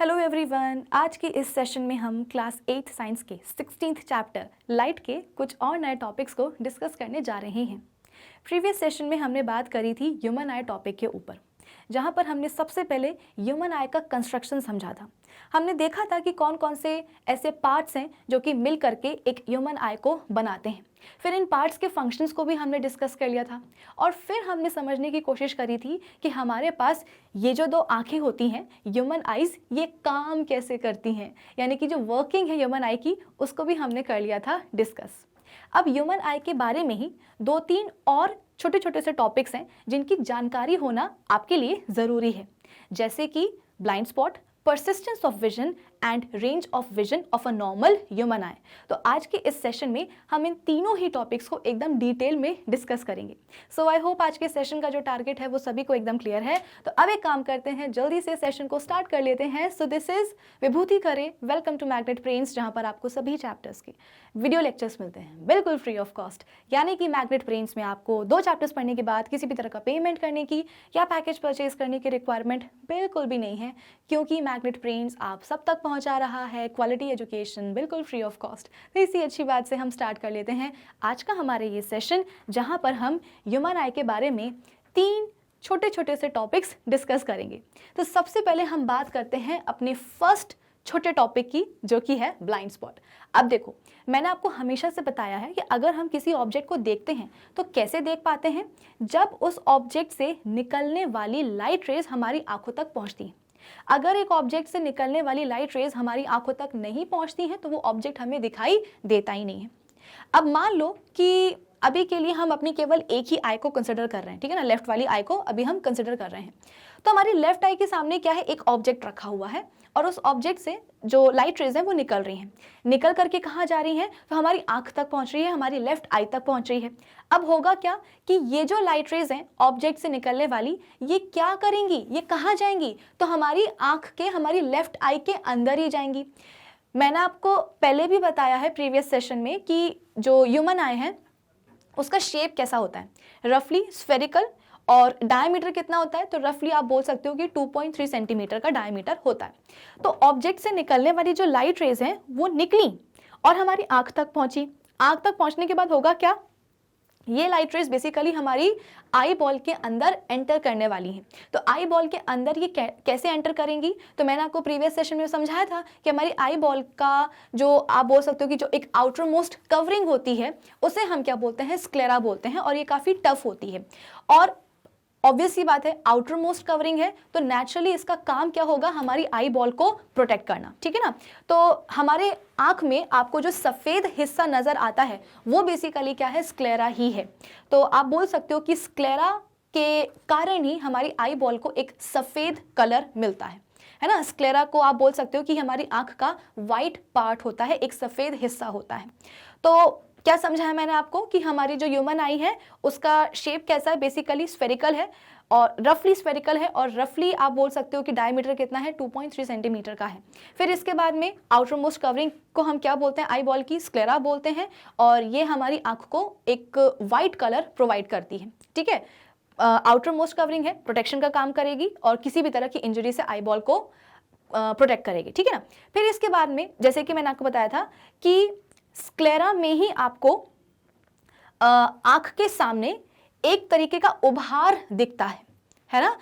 Hello everyone, आज की इस सेशन में हम क्लास 8 साइंस के 16th चैप्टर लाइट के कुछ और नए टॉपिक्स को डिस्कस करने जा रहे हैं। प्रीवियस सेशन में हमने बात करी थी ह्यूमन आई टॉपिक के ऊपर, जहां पर हमने सबसे पहले ह्यूमन आई का कंस्ट्रक्शन समझा था। हमने देखा था कि कौन कौन से ऐसे पार्ट्स हैं जो कि मिल करके एक ह्यूमन आई को बनाते हैं। फिर इन पार्ट्स के फंक्शंस को भी हमने डिस्कस कर लिया था और फिर हमने समझने की कोशिश करी थी कि हमारे पास ये जो दो आंखें होती हैं ह्यूमन आइज़, ये काम कैसे करती हैं, यानी कि जो वर्किंग है ह्यूमन आई की उसको भी हमने कर लिया था डिस्कस। अब ह्यूमन आई के बारे में ही 2-3 और छोटे छोटे से टॉपिक्स हैं जिनकी जानकारी होना आपके लिए ज़रूरी है, जैसे कि blind spot, persistence of vision and range of vision of a normal human आई। तो आज के इस सेशन में हम इन तीनों ही टॉपिक्स को एकदम डिटेल में डिस्कस करेंगे। सो आई होप आज के सेशन का जो टारगेट है वो सभी को एकदम क्लियर है। तो अब एक काम करते हैं, जल्दी से सेशन को स्टार्ट कर लेते हैं। So this is Vibhuti Khare, welcome to Magnet Brains, जहां पर आपको सभी चैप्टर्स के वीडियो लेक्चर्स मिलते हैं बिल्कुल फ्री ऑफ कॉस्ट। यानी कि मैग्नेट ब्रेन्स में आपको 2 चैप्टर्स पढ़ने के बाद किसी भी तरह का पेमेंट करने की या पैकेज परचेज करने की रिक्वायरमेंट बिल्कुल भी नहीं है, क्योंकि मैग्नेट ब्रेन्स आप सब तक पहुंचा रहा है क्वालिटी एजुकेशन बिल्कुल फ्री ऑफ कॉस्ट। तो इसी अच्छी बात से हम स्टार्ट कर लेते हैं आज का हमारे ये सेशन, जहां पर हम ह्यूमन आई के बारे में 3 छोटे छोटे से टॉपिक्स डिस्कस करेंगे। तो सबसे पहले हम बात करते हैं अपने फर्स्ट छोटे टॉपिक की, जो कि है ब्लाइंड स्पॉट। अब देखो, मैंने आपको हमेशा से बताया है कि अगर हम किसी ऑब्जेक्ट को देखते हैं तो कैसे देख पाते हैं, जब उस ऑब्जेक्ट से निकलने वाली लाइट रेज हमारी आंखों तक पहुंचती है। अगर एक ऑब्जेक्ट से निकलने वाली लाइट रेज हमारी आंखों तक नहीं पहुंचती हैं तो वो ऑब्जेक्ट हमें दिखाई देता ही नहीं है। अब मान लो कि अभी के लिए हम अपनी केवल एक ही आई को कंसिडर कर रहे हैं, ठीक है ना, लेफ्ट वाली आई को अभी हम कंसिडर कर रहे हैं। तो हमारी लेफ्ट आई के सामने क्या है, एक ऑब्जेक्ट रखा हुआ है और उस ऑब्जेक्ट से जो लाइट रेज हैं वो निकल रही हैं। निकल करके कहाँ जा रही हैं, तो हमारी आंख तक पहुंच रही है, हमारी लेफ्ट आई तक पहुंच रही है। अब होगा क्या कि ये जो लाइट रेज हैं ऑब्जेक्ट से निकलने वाली, ये क्या करेंगी, ये कहाँ जाएंगी, तो हमारी आंख के, हमारी लेफ्ट आई के अंदर ही जाएंगी। मैंने आपको पहले भी बताया है प्रीवियस सेशन में कि जो ह्यूमन आई है उसका शेप कैसा होता है, रफली स्फेरिकल, और डायमीटर कितना होता है, तो रफली आप बोल सकते हो कि 2.3 सेंटीमीटर का डायमीटर होता है। तो ऑब्जेक्ट से निकलने वाली जो लाइट रेज हैं वो निकली और हमारी आंख तक पहुंची। आंख तक पहुंचने के बाद होगा क्या, ये लाइट रेज बेसिकली हमारी आई बॉल के अंदर एंटर करने वाली हैं। तो आई बॉल के अंदर ये कैसे एंटर करेंगी, तो मैंने आपको प्रीवियस सेशन में समझाया था कि हमारी आई बॉल का जो आप बोल सकते हो कि जो एक आउटर मोस्ट कवरिंग होती है उसे हम क्या बोलते हैं, स्क्लेरा बोलते हैं, और ये काफ़ी टफ होती है। और ऑब्वियस सी बात है, आउटर मोस्ट कवरिंग है तो नेचुरली इसका काम क्या होगा, हमारी आई बॉल को प्रोटेक्ट करना, ठीक है ना। तो हमारे आंख में आपको जो सफ़ेद हिस्सा नज़र आता है वो बेसिकली क्या है, स्क्लेरा ही है। तो आप बोल सकते हो कि स्क्लेरा के कारण ही हमारी आई बॉल को एक सफ़ेद कलर मिलता है ना। स्क्लेरा को आप बोल सकते हो कि हमारी आंख का वाइट पार्ट होता है, एक सफ़ेद हिस्सा होता है। तो क्या समझाया मैंने आपको कि हमारी जो ह्यूमन आई है उसका शेप कैसा है, बेसिकली स्फेरिकल है और रफली स्फेरिकल है, और रफली आप बोल सकते हो कि डायमीटर कितना है, 2.3 सेंटीमीटर का है। फिर इसके बाद में आउटर मोस्ट कवरिंग को हम क्या बोलते हैं, आई बॉल की स्क्लेरा बोलते हैं, और ये हमारी आंख को एक वाइट कलर प्रोवाइड करती है, ठीक है। आउटर मोस्ट कवरिंग है, प्रोटेक्शन का काम करेगी और किसी भी तरह की इंजरी से आई बॉल को प्रोटेक्ट करेगी, ठीक है ना। फिर इसके बाद में जैसे कि मैंने आपको बताया था कि स्क्लेरा में ही आपको आंख के सामने एक तरीके का उभार दिखता है ना।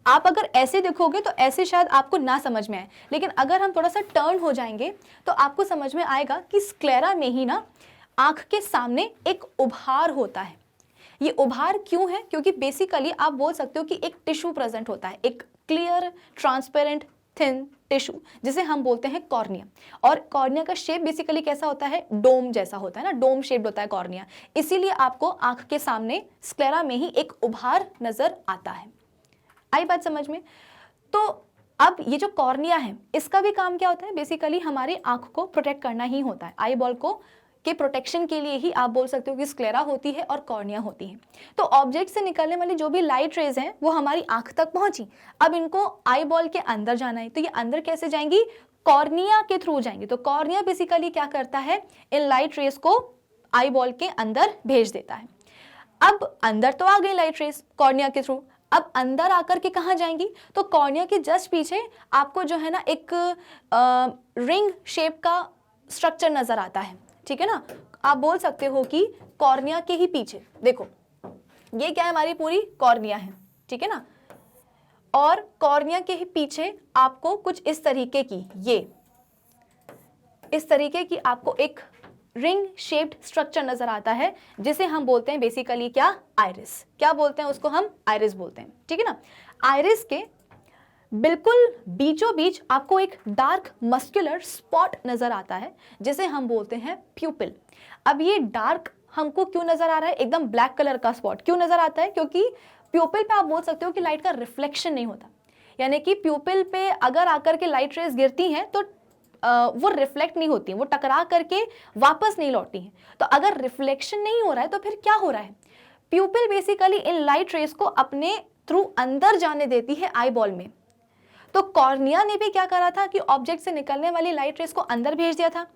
आप अगर ऐसे देखोगे तो ऐसे शायद आपको ना समझ में आए, लेकिन अगर हम थोड़ा सा टर्न हो जाएंगे तो आपको समझ में आएगा कि स्क्लेरा में ही ना आंख के सामने एक उभार होता है। ये उभार क्यों है, क्योंकि बेसिकली आप बोल सकते हो कि एक टिश्यू प्रेजेंट होता है, एक क्लियर ट्रांसपेरेंट थिन टिश्यू, जिसे हम बोलते हैं कॉर्निया। और कॉर्निया का शेप बेसिकली कैसा होता है, डोम जैसा होता है ना, डोम शेप्ड होता है कॉर्निया। इसीलिए आपको आंख के सामने स्क्लेरा में ही एक उभार नजर आता है। आई बात समझ में। तो अब ये जो कॉर्निया है इसका भी काम क्या होता है, बेसिकली हमारी आंख को प्रोटेक्ट करना ही होता है। आई बॉल को के प्रोटेक्शन के लिए ही आप बोल सकते हो कि स्क्लेरा होती है और कॉर्निया होती है। तो ऑब्जेक्ट से निकलने वाली जो भी लाइट रेज हैं वो हमारी आंख तक पहुंची, अब इनको आई बॉल के अंदर जाना है, तो ये अंदर कैसे जाएंगी, कॉर्निया के थ्रू जाएंगी। तो कॉर्निया बेसिकली क्या करता है, इन लाइट रेज को आई बॉल के अंदर भेज देता है। अब अंदर तो आ गई लाइट रेज कॉर्निया के थ्रू, अब अंदर आकर के कहाँ जाएंगी, तो कॉर्निया के जस्ट पीछे आपको जो है ना एक रिंग शेप का स्ट्रक्चर नजर आता है, ठीक है ना। आप बोल सकते हो कि कॉर्निया के ही पीछे देखो, ये क्या है, हमारी पूरी कॉर्निया है, ठीक है ना, और कॉर्निया के ही पीछे आपको कुछ इस तरीके की, ये इस तरीके की आपको एक रिंग शेप्ड स्ट्रक्चर नजर आता है, जिसे हम बोलते हैं बेसिकली क्या, आइरिस। क्या बोलते हैं उसको, हम आइरिस बोलते हैं, ठीक है ना। आइरिस के बिल्कुल बीचों बीच आपको एक डार्क मस्कुलर स्पॉट नजर आता है, जिसे हम बोलते हैं प्यूपिल। अब ये डार्क हमको क्यों नजर आ रहा है, एकदम ब्लैक कलर का स्पॉट क्यों नजर आता है, क्योंकि प्यूपिल पे आप बोल सकते हो कि लाइट का रिफ्लेक्शन नहीं होता, यानी कि प्यूपिल पे अगर आकर के लाइट रेज गिरती हैं तो वो रिफ्लेक्ट नहीं होती, वो टकरा करके वापस नहीं लौटती हैं। तो अगर रिफ्लेक्शन नहीं हो रहा है तो फिर क्या हो रहा है, प्यूपिल बेसिकली इन लाइट रेज को अपने थ्रू अंदर जाने देती है आई बॉल में। तो कॉर्निया ने भी क्या करा था कि ऑब्जेक्ट से निकलने वाली लाइट रेज को अंदर भेज दिया था।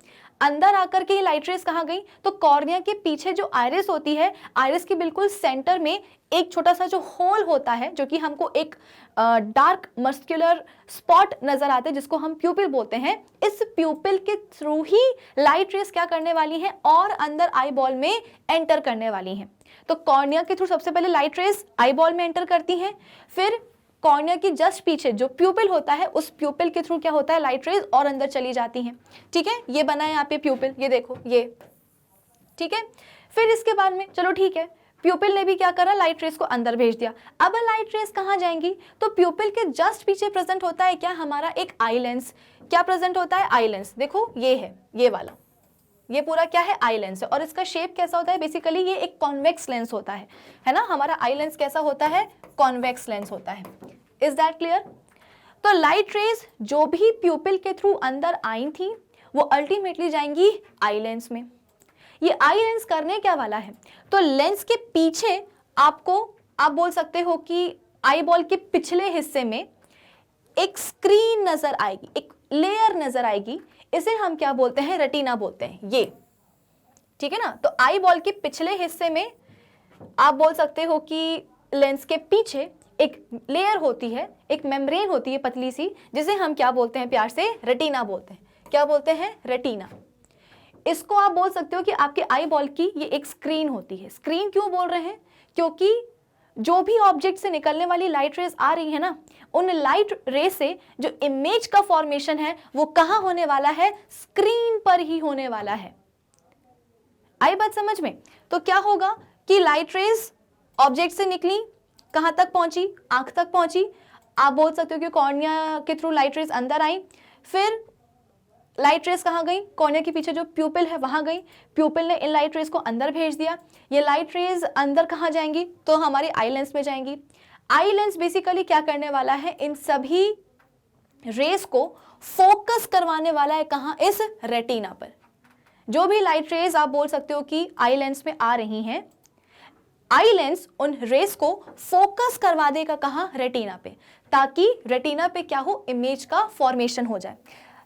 अंदर आकर के ये लाइट रेज कहाँ गई, तो कॉर्निया के पीछे जो आइरिस होती है, आइरिस के बिल्कुल सेंटर में एक छोटा सा जो होल होता है, जो कि हमको एक डार्क मस्कुलर स्पॉट नजर आता है, जिसको हम प्यूपिल बोलते हैं। इस प्यूपिल के थ्रू ही लाइट रेज क्या करने वाली हैं, और अंदर आई बॉल में एंटर करने वाली हैं। तो कॉर्निया के थ्रू सबसे पहले लाइट रेज आई बॉल में एंटर करती हैं, फिर कॉर्निया की जस्ट पीछे जो प्यूपिल होता है, उस प्यूपिल के थ्रू क्या होता है, लाइट रेज और अंदर चली जाती हैं, ठीक है। ये बना है यहाँ पे प्यूपिल, ये देखो ये, ठीक है। फिर इसके बाद में चलो ठीक है, प्यूपिल ने भी क्या करा, लाइट रेज को अंदर भेज दिया। अब लाइट रेज कहाँ जाएंगी, तो प्यूपिल के जस्ट पीछे प्रेजेंट होता है क्या, हमारा एक आई लेंस। क्या प्रेजेंट होता है, आई लेंस। देखो ये है, ये वाला, ये पूरा क्या है, आई लेंस है, और इसका शेप कैसा होता है, बेसिकली ये एक कॉन्वेक्स लेंस होता है ना। हमारा आई लेंस कैसा होता है, कॉन्वेक्स लेंस होता है। Is that clear. तो लाइट रेज जो भी प्यूपिल के थ्रू अंदर आई थी, वो अल्टीमेटली जाएंगी आई लेंस में। ये आई लेंस करने क्या वाला है, तो लेंस के पीछे आपको, आप बोल सकते हो कि आई बॉल के पिछले हिस्से में एक स्क्रीन नजर आएगी, एक लेयर नजर आएगी, इसे हम क्या बोलते हैं, रेटिना बोलते हैं, ये, ठीक है ना। तो आई बॉल के पिछले हिस्से में आप बोल सकते हो कि लेंस के पीछे एक लेयर होती है, एक मेम्ब्रेन होती है पतली सी, जिसे हम क्या बोलते हैं, प्यार से रेटिना बोलते हैं। क्या बोलते हैं, रेटिना। इसको आप बोल सकते हो कि आपके आई बॉल की ये एक स्क्रीन होती है। स्क्रीन क्यों बोल रहे हैं, क्योंकि जो भी ऑब्जेक्ट से निकलने वाली लाइट रेज आ रही है ना, उन लाइट रेज से जो इमेज का फॉर्मेशन है वो कहाँ होने वाला है, स्क्रीन पर ही होने वाला है। आई बात समझ में। तो क्या होगा कि लाइट रेज ऑब्जेक्ट से निकली, कहाँ तक पहुंची, आंख तक पहुंची। आप बोल सकते हो कि कॉर्निया के थ्रू लाइट रेज अंदर आई, फिर लाइट रेज कहाँ गई, कॉर्निया के पीछे जो प्यूपिल है वहां गई, प्यूपिल ने इन लाइट रेज को अंदर भेज दिया। ये लाइट रेज अंदर कहाँ जाएंगी, तो हमारे आई लेंस में जाएंगी। आई लेंस बेसिकली क्या करने वाला है, इन सभी रेज को फोकस करवाने वाला है, कहाँ, इस रेटिना पर। जो भी लाइट रेज आप बोल सकते हो कि आई लेंस में आ रही हैं, आई लेंस उन रेस को फोकस करवा देगा, कहाँ, रेटिना पे, ताकि रेटिना पे क्या हो, इमेज का फॉर्मेशन हो जाए,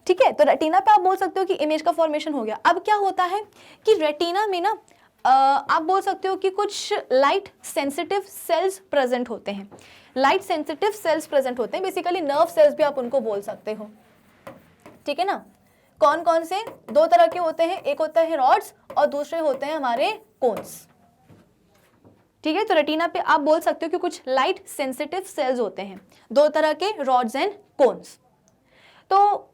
ठीक है। तो रेटिना पे आप बोल सकते हो कि इमेज का फॉर्मेशन हो गया। अब क्या होता है कि रेटिना में ना आप बोल सकते हो कि कुछ लाइट सेंसिटिव सेल्स प्रेजेंट होते हैं। लाइट सेंसिटिव सेल्स प्रेजेंट होते हैं, बेसिकली नर्व सेल्स भी आप उनको बोल सकते हो, ठीक है ना। कौन कौन से, दो तरह के होते हैं, एक होता है रॉड्स और दूसरे होते हैं हमारे कोन्स, ठीक है। तो रेटिना पे आप बोल सकते हो कि कुछ लाइट सेंसिटिव सेल्स होते हैं, दो तरह के, रॉड्स एंड कोन्स। तो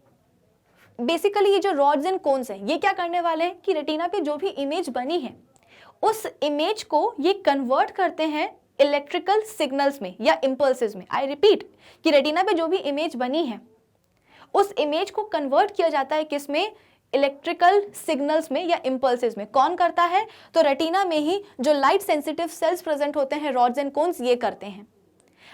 बेसिकली ये जो रॉड्स एंड कोन्स हैं, ये क्या करने वाले हैं कि रेटिना पे जो भी इमेज बनी है, उस इमेज को ये कन्वर्ट करते हैं इलेक्ट्रिकल सिग्नल्स में या इम्पल्सेस में। आई रिपीट कि रेटिना पे जो भी इमेज बनी है, उस इमेज को कन्वर्ट किया जाता है किस में, इलेक्ट्रिकल सिग्नल्स में या इम्पल्सेस में। कौन करता है, तो रेटिना में ही जो लाइट सेंसिटिव सेल्स प्रेजेंट होते हैं, रॉड्स एंड कोन्स, ये करते हैं।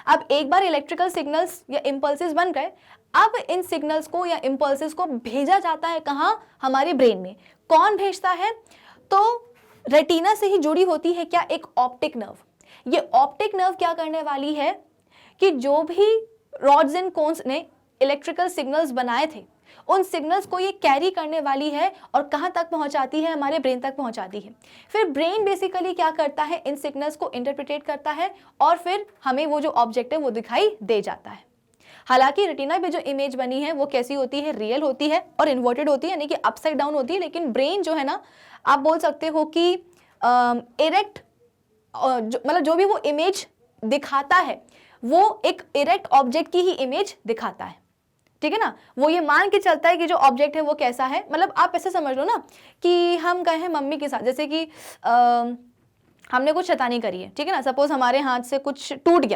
अब एक बार इलेक्ट्रिकल सिग्नल्स या इम्पल्सेस बन गए, अब इन सिग्नल्स को या इम्पल्सेस को भेजा जाता है कहाँ, हमारे ब्रेन में। कौन भेजता है, तो रेटिना से ही जुड़ी होती है क्या, एक ऑप्टिक नर्व। ये ऑप्टिक नर्व क्या करने वाली है कि जो भी रॉड्स एंड कोन्स ने इलेक्ट्रिकल सिग्नल्स बनाए थे उन सिग्नल्स को ये कैरी करने वाली है और कहाँ तक पहुँचाती है, हमारे ब्रेन तक पहुँचाती है। फिर ब्रेन बेसिकली क्या करता है, इन सिग्नल्स को इंटरप्रिटेट करता है और फिर हमें वो जो ऑब्जेक्ट है वो दिखाई दे जाता है। हालांकि रेटिना पे जो इमेज बनी है वो कैसी होती है, रियल होती है और इन्वर्टेड होती है, यानी कि अपसाइड डाउन होती है। लेकिन ब्रेन जो है ना, आप बोल सकते हो कि इरेक्ट, मतलब जो भी वो इमेज दिखाता है वो एक इरेक्ट ऑब्जेक्ट की ही इमेज दिखाता है, ठीक है ना। वो ये मान के चलता है कि जो ऑब्जेक्ट है वो कैसा है। मतलब आप ऐसे समझ लो ना कि हम गए हैं मम्मी के साथ, जैसे कि हमने कुछ शैतानी करी है, ठीक है ना, सपोज हमारे हाथ से कुछ टूट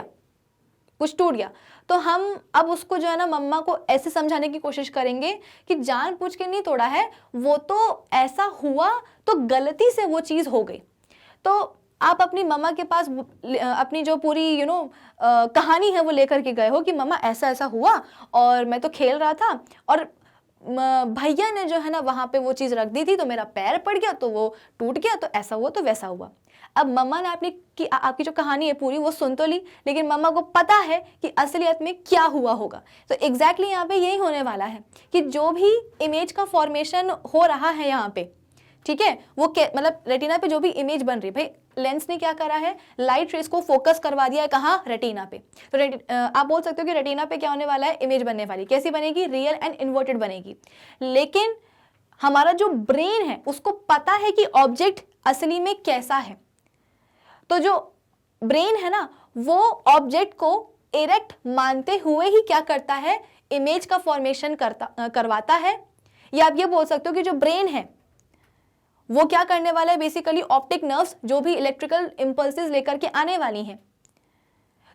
गया, तो हम अब उसको जो है ना मम्मा को ऐसे समझाने की कोशिश करेंगे कि जानबूझ के नहीं तोड़ा है, वो तो ऐसा हुआ, तो गलती से वो चीज़ हो गई। तो आप अपनी मम्मा के पास अपनी जो पूरी कहानी है वो लेकर के गए हो कि मम्मा ऐसा ऐसा हुआ और मैं तो खेल रहा था और भैया ने जो है ना वहाँ पे वो चीज़ रख दी थी तो मेरा पैर पड़ गया तो वो टूट गया, तो ऐसा हुआ तो वैसा हुआ। अब मम्मा ने आपकी जो कहानी है पूरी वो सुन तो ली, लेकिन मम्मा को पता है कि असलियत में क्या हुआ होगा। तो एग्जैक्टली यहाँ पे यही होने वाला है कि जो भी इमेज का फॉर्मेशन हो रहा है यहाँ पे, ठीक है, वो मतलब रेटिना पे जो भी इमेज बन रही है, भाई लेंस ने क्या करा है, लाइट रेस को फोकस करवा दिया है कहाँ, रेटिना पे। तो आप बोल सकते हो कि रेटिना पे क्या होने वाला है, इमेज बनने वाली। कैसी बनेगी, रियल एंड इन्वर्टेड बनेगी। लेकिन हमारा जो ब्रेन है उसको पता है कि ऑब्जेक्ट असली में कैसा है, तो जो ब्रेन है ना वो ऑब्जेक्ट को इरेक्ट मानते हुए ही क्या करता है, इमेज का फॉर्मेशन करवाता है। या आप ये बोल सकते हो कि जो ब्रेन है वो क्या करने वाला है, बेसिकली ऑप्टिक नर्व्स जो भी इलेक्ट्रिकल इंपल्सेस लेकर के आने वाली हैं,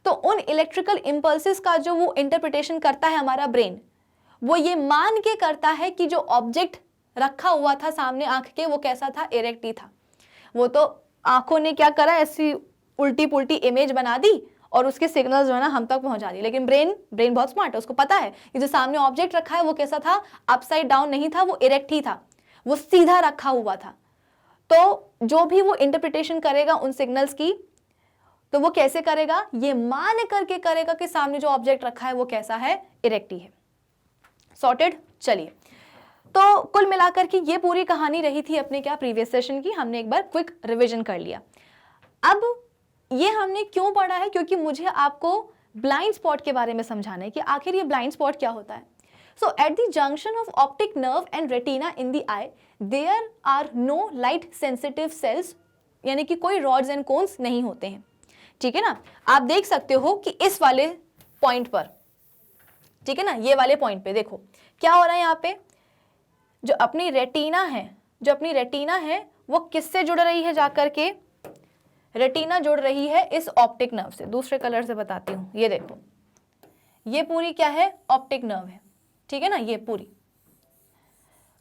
तो उन इलेक्ट्रिकल इंपल्सेस का जो वो इंटरप्रिटेशन करता है हमारा ब्रेन, वो ये मान के करता है कि जो ऑब्जेक्ट रखा हुआ था सामने आंख के वो कैसा था, इरेक्ट ही था। वो तो आंखों ने क्या करा, ऐसी उल्टी पुल्टी इमेज बना दी और उसके सिग्नल्स जो है ना हम तक पहुंचा दिए। लेकिन ब्रेन बहुत स्मार्ट है, उसको पता है कि जो सामने ऑब्जेक्ट रखा है वो कैसा था, अपसाइड डाउन नहीं था, वो इरेक्ट ही था, वो सीधा रखा हुआ था। तो जो भी वो इंटरप्रिटेशन करेगा उन सिग्नल्स की, तो वो कैसे करेगा, ये मान करके करेगा कि सामने जो ऑब्जेक्ट रखा है वो कैसा है, इरेक्ट ही है। सॉर्टेड। चलिए, तो कुल मिलाकर के ये पूरी कहानी रही थी अपने क्या प्रीवियस सेशन की। हमने एक बार क्विक रिवीजन कर लिया। अब ये हमने क्यों पढ़ा है, क्योंकि मुझे आपको ब्लाइंड स्पॉट के बारे में समझाना है कि आखिर ये ब्लाइंड स्पॉट क्या होता है। So at the junction of optic nerve and retina in the eye, there are no light sensitive cells, यानी कि कोई rods and cones नहीं होते हैं, ठीक है ना। आप देख सकते हो कि इस वाले पॉइंट पर, ठीक है ना, ये वाले पॉइंट पे देखो क्या हो रहा है। यहाँ पे जो अपनी रेटिना है वो किससे जुड़ रही है, जाकर के रेटिना जुड़ रही है इस ऑप्टिक नर्व से। दूसरे कलर से बताती हूँ, ये देखो, ये पूरी क्या है, ऑप्टिक नर्व है, ठीक है ना, ये पूरी।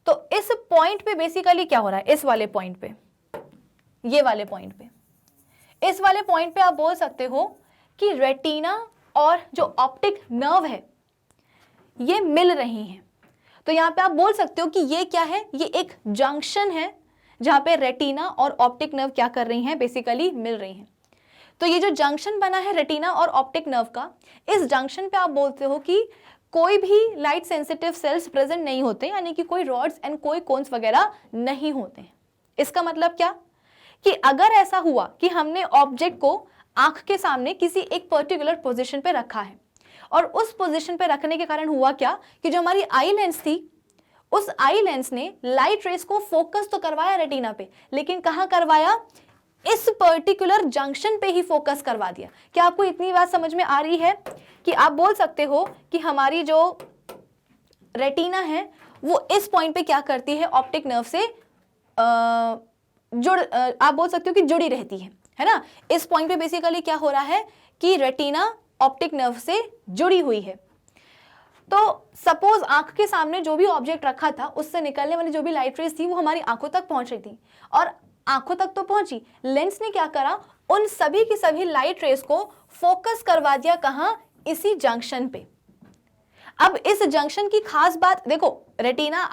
तो इस पॉइंट पे बेसिकली क्या हो रहा है, इस वाले पॉइंट पे, ये वाले पॉइंट पे, इस वाले पॉइंट पे आप बोल सकते हो कि रेटिना और जो ऑप्टिक नर्व है ये मिल रही हैं। तो यहाँ पे आप बोल सकते हो कि ये क्या है, ये एक जंक्शन है जहां पे रेटिना और ऑप्टिक नर्व क्या कर रही हैं, बेसिकली मिल रही हैं। तो ये जो जंक्शन बना है रेटिना और ऑप्टिक नर्व का, इस जंक्शन पे आप बोलते हो कि कोई भी लाइट सेंसिटिव सेल्स प्रेजेंट नहीं होते, यानी कि कोई रॉड्स एंड कोई कोन्स वगैरह नहीं होते हैं। इसका मतलब क्या, कि अगर ऐसा हुआ कि हमने ऑब्जेक्ट को आंख के सामने किसी एक पर्टिकुलर पोजीशन पे रखा है और उस पोजीशन पे रखने के कारण हुआ क्या कि जो हमारी आई लेंस थी उस आई लेंस ने लाइट रेस को फोकस तो करवाया रेटिना पे, लेकिन कहां करवाया, इस पर्टिकुलर जंक्शन पे ही फोकस करवा दिया। क्या आपको इतनी बात समझ में आ रही है कि आप बोल सकते हो कि हमारी जो रेटिना है वो इस पॉइंट पे क्या करती है, ऑप्टिक नर्व से आप बोल सकते हो कि जुड़ी रहती है ना। इस पॉइंट पे बेसिकली क्या हो रहा है कि रेटिना ऑप्टिक नर्व से जुड़ी हुई है। तो सपोज आंख के सामने जो भी ऑब्जेक्ट रखा था उससे निकलने वाली जो भी लाइट रेस थी वो हमारी आंखों तक पहुंच रही थी, और आंखों तक तो पहुंची, लेंस ने क्या करा, उन सभी की सभी लाइट रेस को फोकस करवा दिया कहां, इसी जंक्शन पे। अब इस जंक्शन की खास बात देखो, रेटिना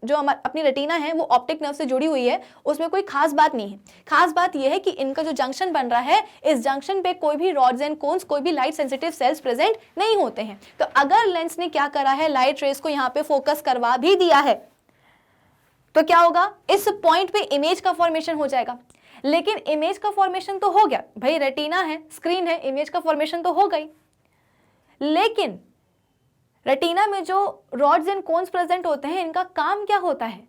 जो अपनी रेटिना है वो ऑप्टिक नर्व से जुड़ी हुई है, उसमें कोई खास बात नहीं है। खास बात यह है कि इनका जो जंक्शन बन रहा है, इस जंक्शन पे कोई भी रॉड्स एंड कोन्स, कोई भी लाइट सेंसिटिव सेल्स प्रेजेंट नहीं होते हैं। तो अगर लेंस ने क्या करा है, लाइट रेस को यहाँ पे फोकस करवा भी दिया है, तो क्या होगा, इस पॉइंट पे इमेज का फॉर्मेशन हो जाएगा। लेकिन इमेज का फॉर्मेशन तो हो गया भाई, रेटिना है, स्क्रीन है, इमेज का फॉर्मेशन तो हो गई, लेकिन रेटिना में जो रॉड्स एंड कोन्स प्रेजेंट होते हैं, इनका काम क्या होता है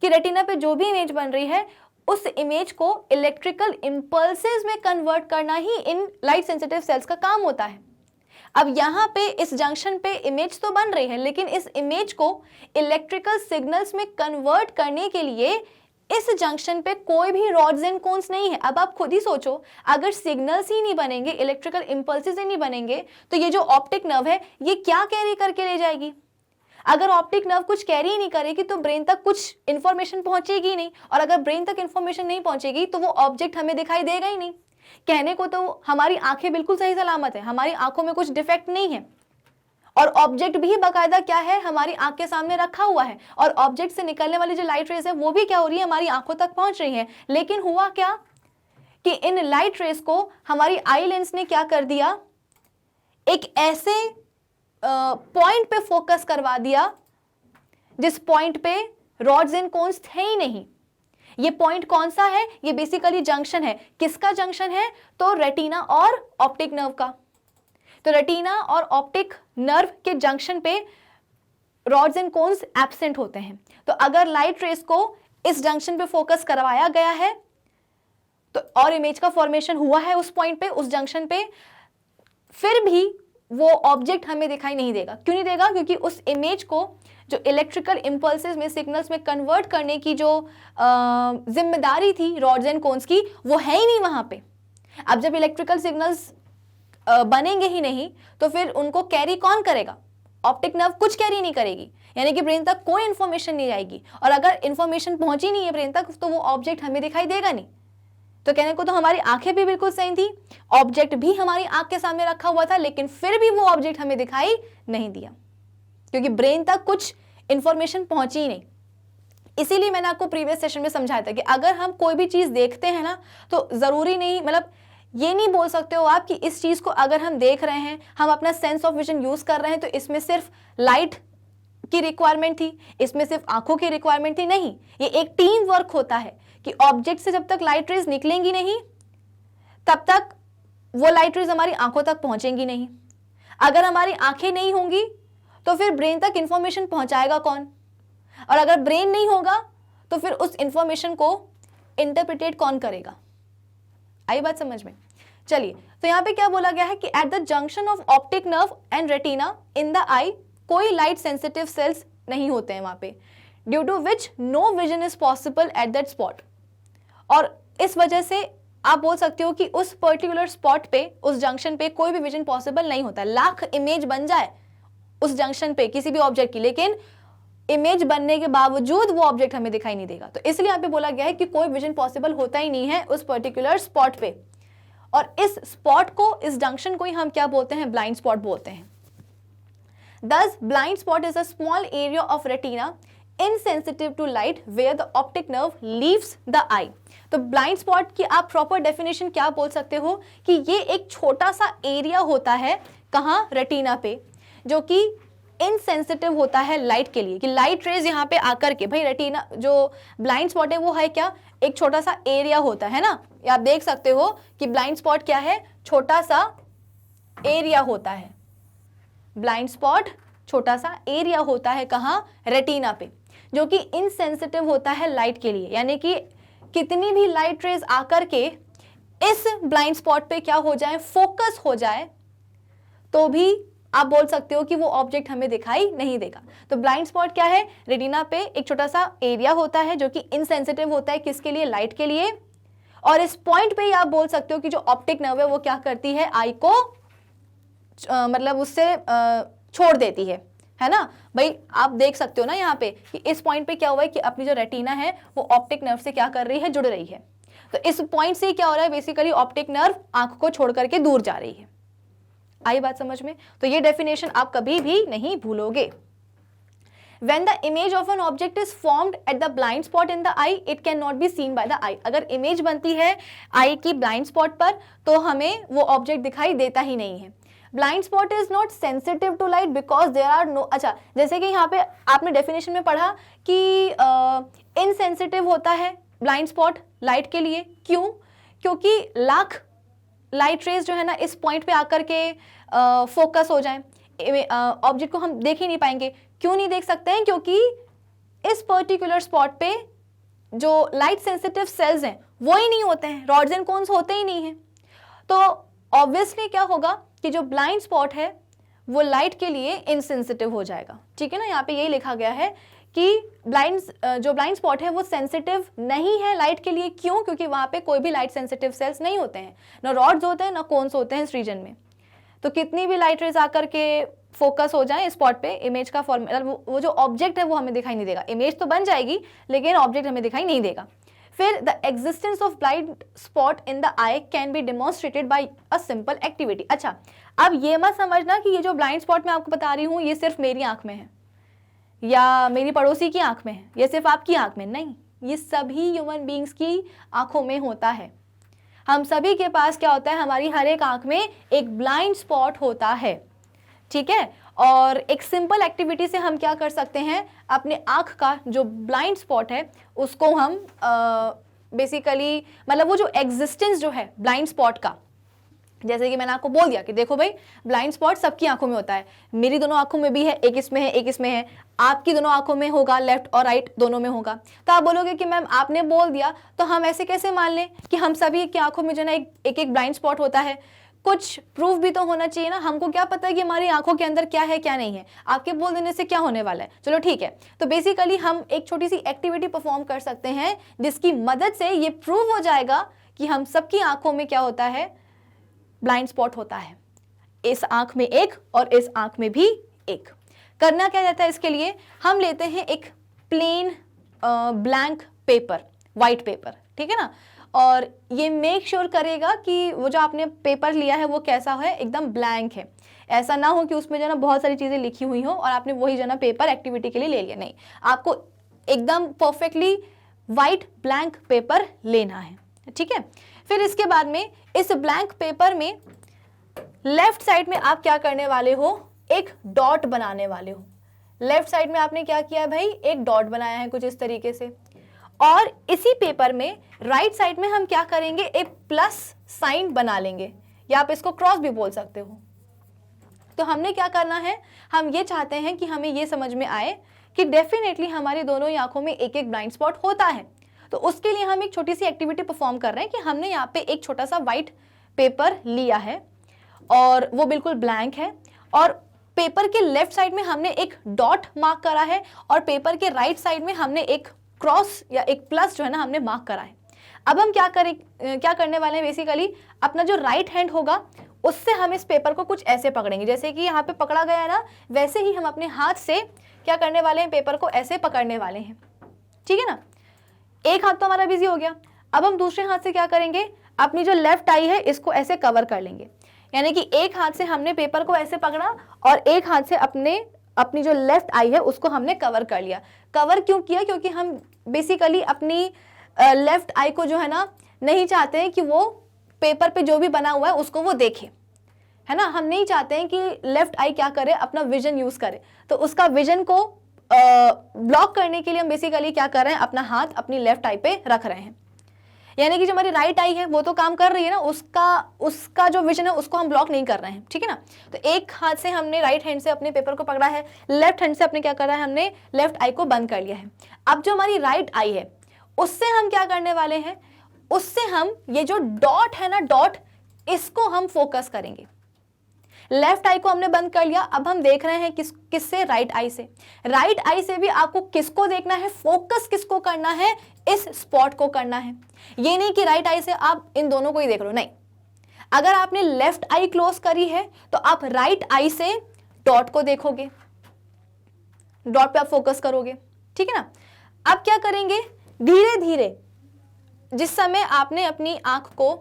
कि रेटिना पे जो भी इमेज बन रही है उस इमेज को इलेक्ट्रिकल इंपल्सेस में कन्वर्ट करना ही इन लाइट सेंसिटिव सेल्स का काम होता है। अब यहाँ पे इस जंक्शन पे इमेज तो बन रही है, लेकिन इस इमेज को इलेक्ट्रिकल सिग्नल्स में कन्वर्ट करने के लिए इस जंक्शन पे कोई भी रॉड्स एंड कोन्स नहीं है। अब आप खुद ही सोचो, अगर सिग्नल्स ही नहीं बनेंगे, इलेक्ट्रिकल इंपल्सेस ही नहीं बनेंगे, तो ये जो ऑप्टिक नर्व है ये क्या कैरी करके ले जाएगी? अगर ऑप्टिक नर्व कुछ कैरी ही नहीं करेगी तो ब्रेन तक कुछ इंफॉर्मेशन पहुंचेगी नहीं, और अगर ब्रेन तक इंफॉर्मेशन नहीं पहुंचेगी तो वो ऑब्जेक्ट हमें दिखाई देगा ही नहीं। कहने को तो हमारी आंखें बिल्कुल सही सलामत है, हमारी आंखों में कुछ डिफेक्ट नहीं है, और ऑब्जेक्ट भी बाकायदा क्या है, हमारी आंख के सामने रखा हुआ है, और ऑब्जेक्ट से निकलने वाली जो लाइट रेज है वो भी क्या हो रही है, हमारी आंखों तक पहुंच रही है। लेकिन हुआ क्या कि इन लाइट रेज को हमारी आई लेंस ने क्या कर दिया, एक ऐसे पॉइंट पे फोकस करवा दिया जिस पॉइंट पे रॉड्स एंड कोन्स थे ही नहीं। ये पॉइंट कौन सा है, ये बेसिकली जंक्शन है। किसका जंक्शन है, तो रेटिना और ऑप्टिक नर्व का। तो रेटिना और ऑप्टिक नर्व के जंक्शन पे रॉड्स एंड कोन्स एब्सेंट होते हैं। तो अगर लाइट रेस को इस जंक्शन पे फोकस करवाया गया है तो और इमेज का फॉर्मेशन हुआ है उस पॉइंट पे, उस जंक्शन पे, फिर भी वो ऑब्जेक्ट हमें दिखाई नहीं देगा। क्यों नहीं देगा? क्योंकि उस इमेज को जो इलेक्ट्रिकल इंपल्सेस में, सिग्नल्स में कन्वर्ट करने की जो जिम्मेदारी थी रॉड्स एंड कोन्स की, वो है ही नहीं वहां पे। अब जब इलेक्ट्रिकल सिग्नल्स बनेंगे ही नहीं तो फिर उनको कैरी कौन करेगा? ऑप्टिक नर्व कुछ कैरी नहीं करेगी, यानी कि ब्रेन तक कोई इंफॉर्मेशन नहीं आएगी, और अगर इंफॉर्मेशन पहुंची नहीं है ब्रेन तक तो वो ऑब्जेक्ट हमें दिखाई देगा नहीं। तो कहने को तो हमारी आंखें भी बिल्कुल सही थी, ऑब्जेक्ट भी हमारी आंख के सामने रखा हुआ था, लेकिन फिर भी वो ऑब्जेक्ट हमें दिखाई नहीं दिया क्योंकि ब्रेन तक कुछ इंफॉर्मेशन पहुंची ही नहीं। इसीलिए मैंने आपको प्रीवियस सेशन में समझाया था कि अगर हम कोई भी चीज देखते हैं ना, तो जरूरी नहीं, मतलब ये नहीं बोल सकते हो आप कि इस चीज को अगर हम देख रहे हैं, हम अपना सेंस ऑफ विजन यूज कर रहे हैं, तो इसमें सिर्फ लाइट की रिक्वायरमेंट थी, इसमें सिर्फ आंखों की रिक्वायरमेंट थी। नहीं, ये एक टीम वर्क होता है कि ऑब्जेक्ट से जब तक लाइट रेज निकलेंगी नहीं तब तक वो लाइट रेज हमारी आंखों तक पहुंचेंगी नहीं। अगर हमारी आंखें नहीं होंगी तो फिर ब्रेन तक इंफॉर्मेशन पहुंचाएगा कौन? और अगर ब्रेन नहीं होगा तो फिर उस इंफॉर्मेशन को इंटरप्रिटेट कौन करेगा? आई बात समझ में? चलिए, तो यहाँ पे क्या बोला गया है कि at the junction of optic nerve and retina in the eye कोई लाइट सेंसिटिव सेल्स नहीं होते हैं वहां पे, due to which no vision is possible at that spot. और इस वजह से आप बोल सकते हो कि उस पर्टिकुलर स्पॉट पे, उस जंक्शन पे कोई भी विजन पॉसिबल नहीं होता। लाख इमेज बन जाए उस जंक्शन पे किसी भी ऑब्जेक्ट की, लेकिन इमेज बनने के बावजूद वो ऑब्जेक्ट हमें दिखाई नहीं देगा। तो इसलिए यहाँ पे बोला गया है कि कोई विजन पॉसिबल होता ही नहीं है उस पर्टिकुलर स्पॉट पे। और इस स्पॉट को, इस जंक्शन को ही हम क्या बोलते हैं? ब्लाइंड स्पॉट बोलते हैं। Thus, blind spot is a small area of retina insensitive to light where the optic nerve leaves the eye. तो ब्लाइंड स्पॉट की आप प्रॉपर डेफिनेशन क्या बोल सकते हो कि ये एक छोटा सा एरिया होता है, कहाँ? रेटिना पे, जो कि इनसेंसिटिव होता है लाइट के लिए, कि लाइट रेज यहाँ पे आकर के, भाई रेटिना जो ब्लाइंड स्पॉट है वो है क्या? एक छोटा सा एरिया होता है ना। आप देख सकते हो कि ब्लाइंड स्पॉट क्या है? छोटा सा एरिया होता है। ब्लाइंड स्पॉट छोटा सा एरिया होता है, कहाँ? रेटिना पे, जो कि इनसेंसिटिव होता है लाइट के लिए, यानी कि कितनी भी लाइट रेज आकर के इस ब्लाइंड स्पॉट पे क्या हो जाए? फोकस हो जाए, तो भी आप बोल सकते हो कि वो ऑब्जेक्ट हमें दिखाई नहीं देगा। तो ब्लाइंड स्पॉट क्या है? रेटिना पे एक छोटा सा एरिया होता है जो कि इनसेंसिटिव होता है, किसके लिए? लाइट के लिए। और इस पॉइंट पे ही आप बोल सकते हो कि जो ऑप्टिक नर्व है वो क्या करती है? आई को मतलब उससे छोड़ देती है ना। भाई आप देख सकते हो ना यहाँ पे कि इस पॉइंट पे क्या हुआ है कि अपनी जो रेटिना है वो ऑप्टिक नर्व से क्या कर रही है? जुड़ रही है। तो इस पॉइंट से क्या हो रहा है? बेसिकली ऑप्टिक नर्व आंख को छोड़ करके दूर जा रही है। आई बात समझ में? तो ये डेफिनेशन आप कभी भी नहीं भूलोगे। When the image of an object is formed at the blind spot in the eye, it cannot be seen by the eye. अगर इमेज बनती है आई की ब्लाइंड स्पॉट पर तो हमें वो ऑब्जेक्ट दिखाई देता ही नहीं है। Blind spot is not sensitive to light because there are no, अच्छा जैसे कि यहाँ पे आपने डेफिनेशन में पढ़ा कि इनसेंसिटिव होता है ब्लाइंड स्पॉट लाइट के लिए। क्यों? क्योंकि लाख लाइट रेज जो है ना इस पॉइंट पे आकर के फोकस हो जाए, ऑब्जेक्ट को हम देख ही नहीं पाएंगे। क्यों नहीं देख सकते हैं? क्योंकि इस पर्टिकुलर स्पॉट पे जो लाइट सेंसिटिव सेल्स हैं वो ही नहीं होते हैं, रॉड्स एंड कोन्स होते ही नहीं हैं। तो ऑब्वियसली क्या होगा कि जो ब्लाइंड स्पॉट है वो लाइट के लिए इनसेंसिटिव हो जाएगा। ठीक है ना, यहाँ पे यही लिखा गया है कि जो ब्लाइंड स्पॉट है वो सेंसिटिव नहीं है लाइट के लिए। क्यों? क्योंकि वहाँ पे कोई भी लाइट सेंसिटिव सेल्स नहीं होते हैं, ना रॉड्स होते हैं ना कोन्स होते हैं इस रीजन में। तो कितनी भी लाइट रेज आकर के फोकस हो जाए स्पॉट पे, इमेज का फॉर्म वो जो ऑब्जेक्ट है वो हमें दिखाई नहीं देगा। इमेज तो बन जाएगी लेकिन ऑब्जेक्ट हमें दिखाई नहीं देगा। फिर the existence of blind spot in the eye can be demonstrated by a simple activity. अच्छा, अब ये मत समझना कि ये जो ब्लाइंड स्पॉट मैं आपको बता रही हूँ ये सिर्फ मेरी आंख में है या मेरी पड़ोसी की आंख में है या सिर्फ आपकी आंख में, नहीं, ये सभी ह्यूमन बींग्स की आंखों में होता है। हम सभी के पास क्या होता है, हमारी हर एक आंख में एक ब्लाइंड स्पॉट होता है। ठीक है, और एक सिंपल एक्टिविटी से हम क्या कर सकते हैं, अपने आंख का जो ब्लाइंड स्पॉट है उसको हम बेसिकली मतलब वो जो एग्जिस्टेंस जो है ब्लाइंड स्पॉट का, जैसे कि मैंने आपको बोल दिया कि देखो भाई ब्लाइंड स्पॉट सबकी आंखों में होता है, मेरी दोनों आंखों में भी है, एक इसमें है एक इसमें है, आपकी दोनों आंखों में होगा, लेफ्ट और राइट दोनों में होगा। तो आप बोलोगे कि मैम आपने बोल दिया तो हम ऐसे कैसे मान लें कि हम सभी की आंखों में जो है एक एक ब्लाइंड स्पॉट होता है? कुछ प्रूफ भी तो होना चाहिए ना। हमको क्या पता है कि हमारी आंखों के अंदर क्या है क्या नहीं है, आपके बोल देने से क्या होने वाला है। चलो ठीक है, तो बेसिकली हम एक छोटी सी एक्टिविटी परफॉर्म कर सकते हैं जिसकी मदद से ये प्रूव हो जाएगा कि हम सबकी आंखों में क्या होता है, ब्लाइंड स्पॉट होता है। इस आंख में एक और इस आंख में भी एक। करना क्या जाता है इसके लिए, हम लेते हैं एक plain blank paper, white paper, ठीक है ना, और ये मेक श्योर करेगा कि वो जो आपने पेपर लिया है वो कैसा है, एकदम ब्लैंक है। ऐसा ना हो कि उसमें जो है ना बहुत सारी चीज़ें लिखी हुई हो और आपने वही जो है ना पेपर एक्टिविटी के लिए ले लिया, नहीं, आपको एकदम परफेक्टली वाइट ब्लैंक पेपर लेना है। ठीक है, फिर इसके बाद में इस ब्लैंक पेपर में लेफ्ट साइड में आप क्या करने वाले हो, एक डॉट बनाने वाले हो। लेफ्ट साइड में आपने क्या किया भाई, एक डॉट बनाया है कुछ इस तरीके से। और इसी पेपर में राइट साइड में हम क्या करेंगे, एक प्लस साइन बना लेंगे, या आप इसको क्रॉस भी बोल सकते हो। तो हमने क्या करना है, हम ये चाहते हैं कि हमें ये समझ में आए कि डेफिनेटली हमारी दोनों ही आंखों में एक एक ब्लाइंड स्पॉट होता है। तो उसके लिए हम एक छोटी सी एक्टिविटी परफॉर्म कर रहे हैं कि हमने यहाँ पे एक छोटा सा वाइट पेपर लिया है और वो बिल्कुल ब्लैंक है, और पेपर के लेफ्ट साइड में हमने एक डॉट मार्क करा है और पेपर के राइट साइड में हमने एक क्रॉस या एक प्लस जो है ना हमने मार्क करा है। अब हम क्या करने वाले हैं, बेसिकली अपना जो राइट हैंड होगा उससे हम इस पेपर को कुछ ऐसे पकड़ेंगे, जैसे कि यहाँ पे पकड़ा गया है ना, वैसे ही हम अपने हाथ से क्या करने वाले हैं, पेपर को ऐसे पकड़ने वाले हैं। ठीक है ना, एक हाथ तो हमारा बिजी हो गया। अब हम दूसरे हाथ से क्या करेंगे, अपनी जो लेफ्ट आई है इसको ऐसे कवर कर लेंगे, यानी कि एक हाथ से हमने पेपर को ऐसे पकड़ा और एक हाथ से अपनी जो लेफ्ट आई है उसको हमने कवर कर लिया। कवर क्यों किया, क्योंकि हम बेसिकली अपनी लेफ्ट आई को जो है ना नहीं चाहते हैं कि वो पेपर पे जो भी बना हुआ है उसको वो देखे, है ना। हम नहीं चाहते हैं कि लेफ्ट आई क्या करे, अपना विजन यूज करे। तो उसका विजन को ब्लॉक करने के लिए हम बेसिकली क्या कर रहे हैं, अपना हाथ अपनी लेफ्ट आई पे रख रहे हैं, यानी कि जो हमारी राइट आई है वो तो काम कर रही है ना, उसका जो विजन है उसको हम ब्लॉक नहीं कर रहे हैं। ठीक है ना, तो एक हाथ से हमने राइट हैंड से अपने पेपर को पकड़ा है, लेफ्ट हैंड से अपने क्या करा है, हमने लेफ्ट आई को बंद कर लिया है। अब जो हमारी राइट आई है उससे हम क्या करने वाले हैं, उससे हम ये जो डॉट है ना, डॉट, इसको हम फोकस करेंगे। लेफ्ट आई को हमने बंद कर लिया, अब हम देख रहे हैं किससे, राइट आई से। राइट आई से भी आपको किसको देखना है, फोकस किसको करना है, इस स्पॉट को करना है। ये नहीं कि राइट आई से आप इन दोनों को ही देख लो, नहीं। अगर आपने लेफ्ट आई क्लोज करी है तो आप राइट आई से डॉट को देखोगे, डॉट पे आप फोकस करोगे। ठीक है ना, अब क्या करेंगे, धीरे धीरे जिस समय आपने अपनी आंख को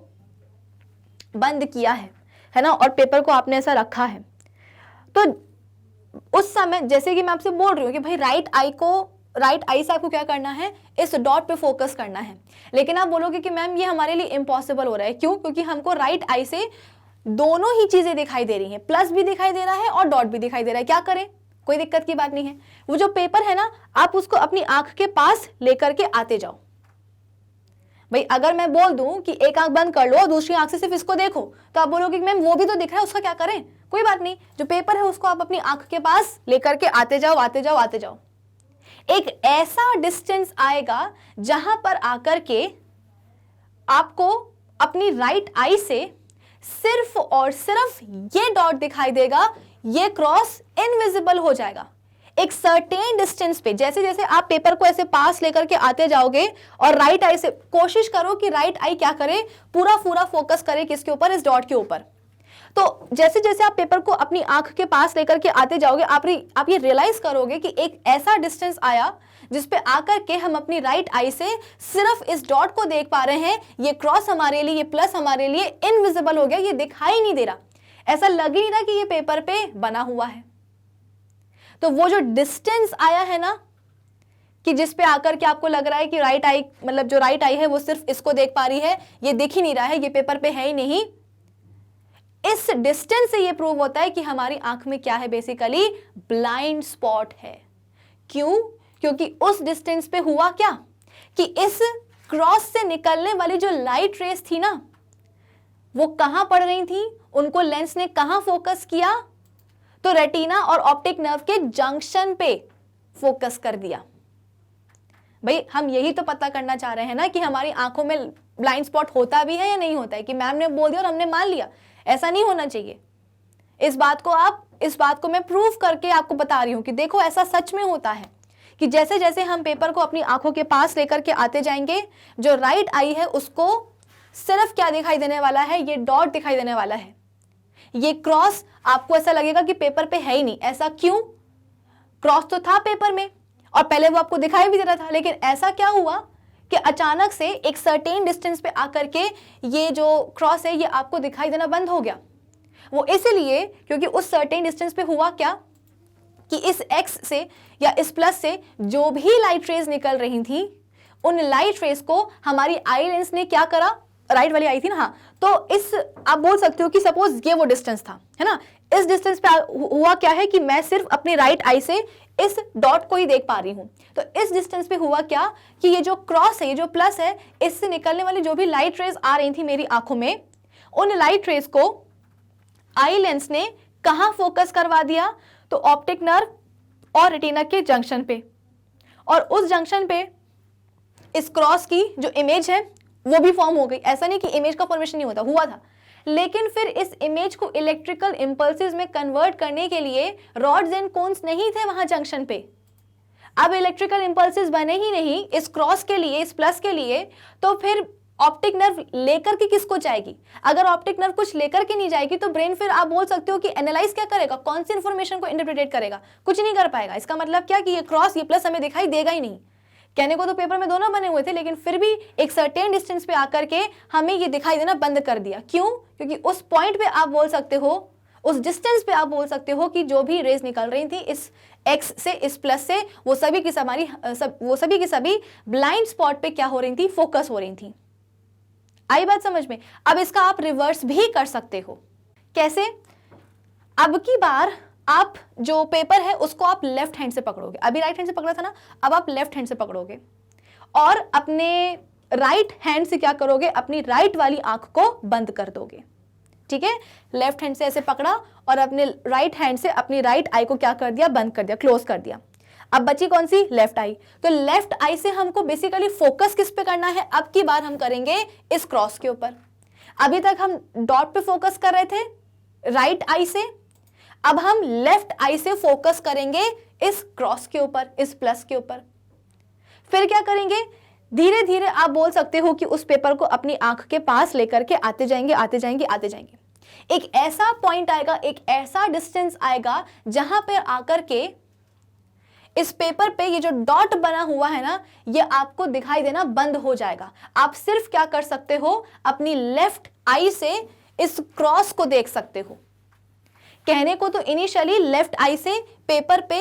बंद किया है, है ना, और पेपर को आपने ऐसा रखा है, तो उस समय जैसे कि मैं आपसे बोल रही हूँ कि भाई राइट आई से आपको क्या करना है, इस डॉट पे फोकस करना है। लेकिन आप बोलोगे कि मैम ये हमारे लिए इम्पॉसिबल हो रहा है, क्यों? क्योंकि हमको राइट आई से दोनों ही चीजें दिखाई दे रही हैं, प्लस भी दिखाई दे रहा है और डॉट भी दिखाई दे रहा है। क्या करें? कोई दिक्कत की बात नहीं है। वो जो पेपर है ना, आप उसको अपनी आंख के पास लेकर के आते जाओ। भाई अगर मैं बोल दूं कि एक आंख बंद कर लो और दूसरी आंख से सिर्फ इसको देखो, तो आप बोलोगे कि मैम वो भी तो दिख रहा है, उसका क्या करें? कोई बात नहीं, जो पेपर है उसको आप अपनी आंख के पास लेकर के आते जाओ, आते जाओ, आते जाओ। एक ऐसा डिस्टेंस आएगा जहां पर आकर के आपको अपनी राइट आई से सिर्फ और सिर्फ ये डॉट दिखाई देगा, ये क्रॉस इनविजिबल हो जाएगा। एक सर्टेन डिस्टेंस पे जैसे जैसे आप पेपर को ऐसे पास लेकर के आते जाओगे और राइट आई से कोशिश करो कि राइट आई क्या करे, पूरा पूरा फोकस करे किसके ऊपर, इस डॉट के ऊपर। तो जैसे जैसे आप पेपर को अपनी आंख के पास लेकर के आते जाओगे, आप ये रियलाइज करोगे कि एक ऐसा डिस्टेंस आया जिसपे आकर के हम अपनी राइट आई से सिर्फ इस डॉट को देख पा रहे हैं। ये क्रॉस हमारे लिए, ये प्लस हमारे लिए इनविजिबल हो गया, ये दिखाई नहीं दे रहा, ऐसा लग ही नहीं रहा कि ये पेपर पे बना हुआ है। तो वो जो डिस्टेंस आया है ना, कि जिस पे आकर के आपको लग रहा है कि राइट आई, मतलब जो राइट आई है वो सिर्फ इसको देख पा रही है, ये दिख ही नहीं रहा है, ये पेपर पे है ही नहीं। इस डिस्टेंस से ये प्रूव होता है कि हमारी आंख में क्या है, बेसिकली ब्लाइंड स्पॉट है। क्यों? क्योंकि उस डिस्टेंस पे हुआ क्या कि इस क्रॉस से निकलने वाली जो लाइट रेस थी ना, वो कहां पड़ रही थी, उनको लेंस ने कहां फोकस किया, तो रेटिना और ऑप्टिक नर्व के जंक्शन पे फोकस कर दिया। भाई हम यही तो पता करना चाह रहे हैं ना कि हमारी आंखों में ब्लाइंड स्पॉट होता भी है या नहीं होता है, कि मैम ने बोल दिया और हमने मान लिया, ऐसा नहीं होना चाहिए। इस बात को मैं प्रूव करके आपको बता रही हूं कि देखो ऐसा सच में होता है कि जैसे जैसे हम पेपर को अपनी आंखों के पास लेकर के आते जाएंगे, जो राइट आई है उसको सिर्फ क्या दिखाई देने वाला है, ये डॉट दिखाई देने वाला है। ये क्रॉस आपको ऐसा लगेगा कि पेपर पे है ही नहीं। ऐसा क्यों? क्रॉस तो था पेपर में और पहले वो आपको दिखाई भी दे रहा था, लेकिन ऐसा क्या हुआ कि अचानक से एक सर्टेन डिस्टेंस पे आकर के ये जो क्रॉस है ये आपको दिखाई देना बंद हो गया। वो इसलिए क्योंकि उस सर्टेन डिस्टेंस पे हुआ क्या कि इस एक्स से या इस प्लस से जो भी लाइट रेज निकल रही थी, उन लाइट रेज को हमारी आई लेंस ने क्या करा, राइट वाली आई थी ना, हाँ, तो इस आप बोल सकते हो कि सपोज ये वो डिस्टेंस था, है ना, इस डिस्टेंस पे हुआ क्या है कि मैं सिर्फ अपनी राइट आई से इस डॉट को ही देख पा रही हूं। तो इस डिस्टेंस पे हुआ क्या कि ये जो क्रॉस है, ये जो प्लस है, इससे निकलने वाली जो भी लाइट रेज आ रही थी मेरी आंखों में, उन लाइट रेज को आई लेंस ने कहां फोकस करवा दिया, तो ऑप्टिक नर्व और रेटिना के जंक्शन पे। और उस जंक्शन पे इस क्रॉस की जो इमेज है वो भी फॉर्म हो गई। ऐसा नहीं कि इमेज का फॉर्मेशन नहीं होता, हुआ था, लेकिन फिर इस इमेज को इलेक्ट्रिकल इंपल्सेस में कन्वर्ट करने के लिए रॉड्स एंड कोन्स नहीं थे वहां जंक्शन पे। अब इलेक्ट्रिकल इंपल्सेस बने ही नहीं इस क्रॉस के लिए, इस प्लस के लिए, तो फिर ऑप्टिक नर्व लेकर के किसको जाएगी? अगर ऑप्टिक नर्व कुछ लेकर के नहीं जाएगी तो ब्रेन फिर आप बोल सकते हो कि एनालाइज क्या करेगा, कौन सी इंफॉर्मेशन को इंटरप्रेट करेगा, कुछ नहीं कर पाएगा। इसका मतलब क्या कि ये क्रॉस, ये प्लस हमें दिखाई देगा ही नहीं। कहने को तो पेपर में दोनों बने हुए थे, लेकिन फिर भी एक सर्टेन डिस्टेंस पे आकर के हमें ये दिखाई देना बंद कर दिया। क्यों? क्योंकि उस पॉइंट पे आप बोल सकते हो, उस डिस्टेंस पे आप बोल सकते हो कि जो भी रेज निकल रही थी इस एक्स से, इस प्लस से, वो सभी की सभी ब्लाइंड स्पॉट पे क्या हो रही थी, फोकस हो रही थी। आई बात समझ में? अब इसका आप रिवर्स भी कर सकते हो। कैसे? अब की बार आप जो पेपर है उसको आप लेफ्ट हैंड से पकड़ोगे, अभी राइट हैंड से पकड़ा था ना, अब आप लेफ्ट हैंड से पकड़ोगे और अपने राइट हैंड से क्या करोगे, अपनी राइट वाली आंख को बंद कर दोगे। ठीक है, लेफ्ट हैंड से ऐसे पकड़ा और अपने राइट हैंड से अपनी राइट आई को क्या कर दिया, बंद कर दिया, क्लोज कर दिया। अब बची कौन सी? लेफ्ट आई। तो लेफ्ट आई से हमको बेसिकली फोकस किस पे करना है, अब की बार हम करेंगे इस क्रॉस के ऊपर। अभी तक हम डॉट पे फोकस कर रहे थे राइट आई से, अब हम लेफ्ट आई से फोकस करेंगे इस क्रॉस के ऊपर, इस प्लस के ऊपर। फिर क्या करेंगे, धीरे धीरे आप बोल सकते हो कि उस पेपर को अपनी आंख के पास लेकर के आते जाएंगे, आते जाएंगे, आते जाएंगे। एक ऐसा पॉइंट आएगा, एक ऐसा डिस्टेंस आएगा जहां पर आकर के इस पेपर पे ये जो डॉट बना हुआ है ना, ये आपको दिखाई देना बंद हो जाएगा। आप सिर्फ क्या कर सकते हो, अपनी लेफ्ट आई से इस क्रॉस को देख सकते हो। कहने को तो इनिशियली लेफ्ट आई से पेपर पे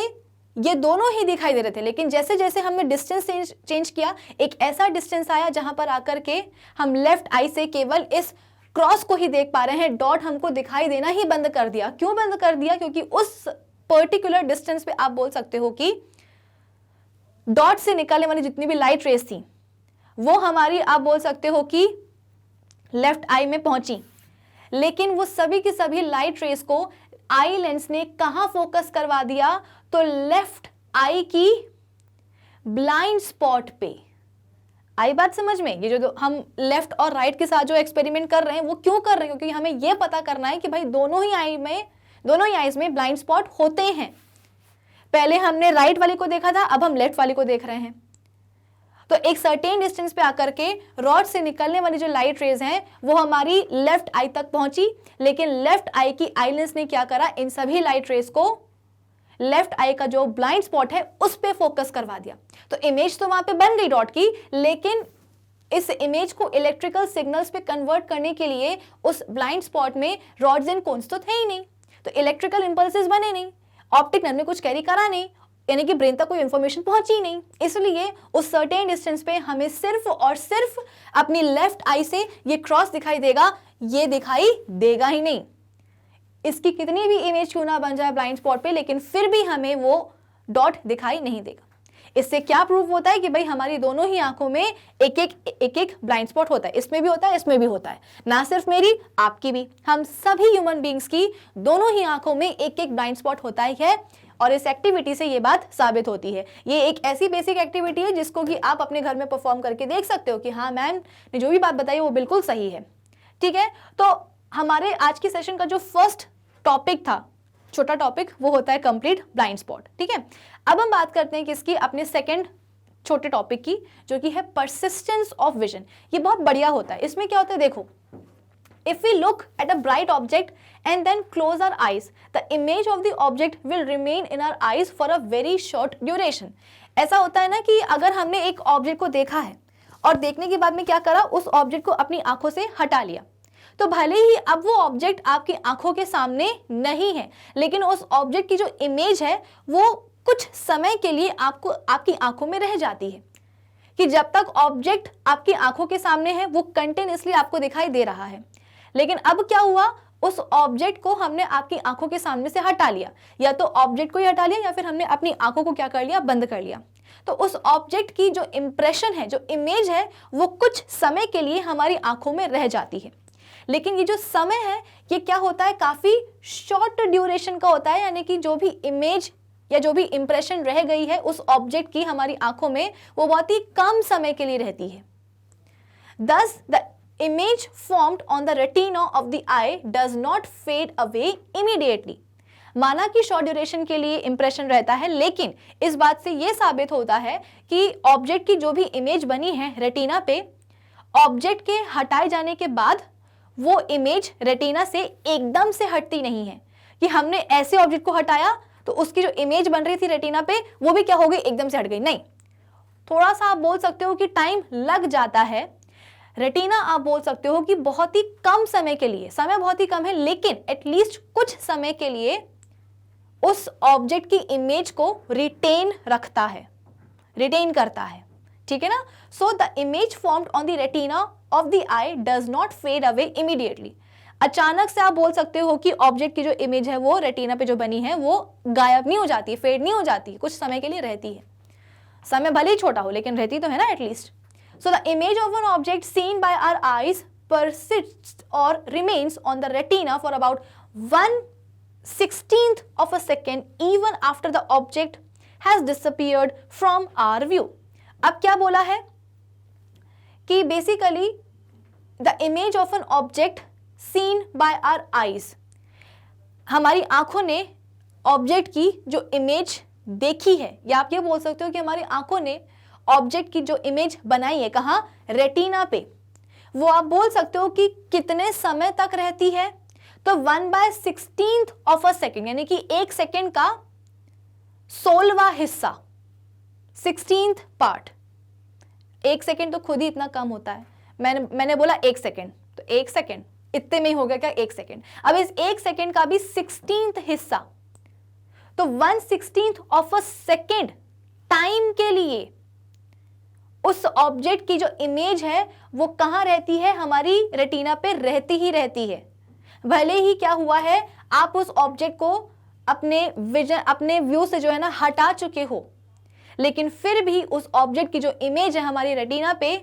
ये दोनों ही दिखाई दे रहे थे, लेकिन जैसे जैसे हमने डिस्टेंस चेंज किया, एक ऐसा डिस्टेंस आया जहां पर आकर के हम लेफ्ट आई से केवल इस क्रॉस को ही देख पा रहे हैं, डॉट हमको दिखाई देना ही बंद कर दिया। क्यों बंद कर दिया? क्योंकि उस पर्टिकुलर डिस्टेंस पे आप बोल सकते हो कि डॉट से निकलने वाली जितनी भी लाइट रेस थी वो हमारी आप बोल सकते हो कि लेफ्ट आई में पहुंची, लेकिन वो सभी की सभी लाइट रेस को आई लेंस ने कहां फोकस करवा दिया? तो लेफ्ट आई की ब्लाइंड स्पॉट पे। आई बात समझ में? ये जो हम लेफ्ट और राइट के साथ जो एक्सपेरिमेंट कर रहे हैं वो क्यों कर रहे हैं? क्योंकि हमें ये पता करना है कि भाई दोनों ही आईज में ब्लाइंड स्पॉट होते हैं। पहले हमने राइट वाली को देखा था, अब हम लेफ्ट वाली को देख रहे हैं। तो एक सर्टेन डिस्टेंस पे आकर के रॉड से निकलने वाली जो लाइट रेज हैं वो हमारी लेफ्ट आई तक पहुंची, लेकिन लेफ्ट आई की आई लेंस ने क्या करा? इन सभी लाइट रेज को लेफ्ट आई का जो ब्लाइंड स्पॉट है उस पे फोकस करवा दिया। तो इमेज तो वहां पे बन गई डॉट की, लेकिन इस इमेज को इलेक्ट्रिकल सिग्नल्स पे कन्वर्ट करने के लिए उस ब्लाइंड स्पॉट में रॉड्स एंड कोन्स तो थे ही नहीं, तो इलेक्ट्रिकल इंपल्सेस बने नहीं, ऑप्टिक नर्व ने कुछ कैरी करा नहीं, यानी कि ब्रेन तक कोई इंफॉर्मेशन पहुंची नहीं। इसलिए उस सर्टेन डिस्टेंस पे हमें सिर्फ और सिर्फ अपनी लेफ्ट आई से ये क्रॉस दिखाई देगा, ये दिखाई देगा ही नहीं। इसकी कितनी भी इमेज क्यों ना बन जाए ब्लाइंड स्पॉट पे, लेकिन फिर भी हमें वो डॉट दिखाई नहीं देगा। इससे क्या प्रूफ होता है कि भाई हमारी दोनों ही आंखों में एक एक ब्लाइंड स्पॉट होता है। इसमें भी होता है, इसमें भी होता है, ना सिर्फ मेरी, आपकी भी, हम सभी ह्यूमन बींग्स की दोनों ही आंखों में एक एक ब्लाइंड स्पॉट होता ही है। और इस एक्टिविटी से ये बात साबित होती है। ये एक ऐसी बेसिक एक्टिविटी है जिसको कि आप अपने घर में परफॉर्म करके देख सकते हो कि हाँ मैम ने जो भी बात बताई वो बिल्कुल सही है। ठीक है, तो हमारे आज की सेशन का जो फर्स्ट टॉपिक था, छोटा टॉपिक, वो होता है कंप्लीट ब्लाइंड स्पॉट। ठीक है, अब हम बात करते हैं किसकी? अपने सेकंड छोटे टॉपिक की, जो कि है परसिस्टेंस ऑफ विजन। ये बहुत बढ़िया होता है। इसमें क्या होता है देखो, if we look at a bright object and then close our eyes, the image of the object will remain in our eyes for a very short duration. ऐसा होता है ना कि अगर हमने एक ऑब्जेक्ट को देखा है और देखने के बाद में क्या करा, उस ऑब्जेक्ट को अपनी आंखों से हटा लिया, तो भले ही अब वो ऑब्जेक्ट आपकी आंखों के सामने नहीं है, लेकिन उस ऑब्जेक्ट की जो इमेज है वो कुछ समय के लिए आपको आपकी आंखों में रह जाती है। कि जब तक ऑब्जेक्ट आपकी आंखों के सामने है वो कंटिन्यूअसली आपको दिखाई दे रहा है, लेकिन अब क्या हुआ, उस ऑब्जेक्ट को हमने आपकी आंखों के सामने से हटा लिया, या तो ऑब्जेक्ट को ही हटा लिया या फिर हमने अपनी आंखों को क्या कर लिया, बंद कर लिया। तो उस ऑब्जेक्ट की जो इंप्रेशन है, जो इमेज है, वो कुछ समय के लिए हमारी आंखों में रह जाती है। लेकिन ये जो समय है ये क्या होता है, काफी शॉर्ट ड्यूरेशन का होता है, यानी कि जो भी इमेज या जो भी इंप्रेशन रह गई है उस ऑब्जेक्ट की हमारी आंखों में, वो बहुत ही कम समय के लिए रहती है। Thus, the image formed on the retina of the eye does not fade away immediately. माना कि शॉर्ट ड्यूरेशन के लिए इंप्रेशन रहता है, लेकिन इस बात से यह साबित होता है कि ऑब्जेक्ट की जो भी इमेज बनी है रेटिना पे, ऑब्जेक्ट के हटाए जाने के बाद वो इमेज रेटिना से एकदम से हटती नहीं है कि हमने ऐसे ऑब्जेक्ट को हटाया तो उसकी जो इमेज बन रही थी रेटिना पे वो भी क्या हो गई, एकदम से हट गई। नहीं, थोड़ा सा आप बोल सकते हो कि टाइम लग जाता है। रेटिना आप बोल सकते हो कि बहुत ही कम समय के लिए, समय बहुत ही कम है, लेकिन एटलीस्ट कुछ समय के लिए उस ऑब्जेक्ट की इमेज को रिटेन रखता है, रिटेन करता है। ठीक है ना? So the image formed on the retina of the eye does not fade away immediately. अचानक से आप बोल सकते हो कि ऑब्जेक्ट की जो इमेज है वो रेटिना पे जो बनी है वो गायब नहीं हो जाती, फेड नहीं हो जाती, कुछ समय के लिए रहती है। समय भले ही छोटा हो लेकिन रहती तो है ना at least. So the image of an object seen by our eyes persists or remains on the retina for about 1/16th of a second even after the object has disappeared from our view. अब क्या बोला है कि basically the image of an object seen by our eyes, हमारी आंखों ने object की जो इमेज देखी है, या आप ये बोल सकते हो कि हमारी आंखों ने ऑब्जेक्ट की जो इमेज बनाई है, कहाँ, रेटिना पे, वो आप बोल सकते हो कि कितने समय तक रहती है, तो 1/16th of a second, यानी कि एक सेकेंड का 16वां हिस्सा, 16th पार्ट। एक सेकेंड तो खुद ही इतना कम होता है, मैंने बोला एक सेकेंड, तो एक सेकेंड इतने में ही हो गया क्या, 1 सेकेंड। अब इस 1 सेकेंड का भी 16th हिस्सा, तो 1/16 ऑफ अ सेकेंड टाइम के लिए उस ऑब्जेक्ट की जो इमेज है वो कहां रहती है, हमारी रेटिना पे रहती ही रहती है। भले ही क्या हुआ है, आप उस ऑब्जेक्ट को अपने विजन, अपने व्यू से जो है ना हटा चुके हो, लेकिन फिर भी उस ऑब्जेक्ट की जो इमेज है हमारी रेटिना पे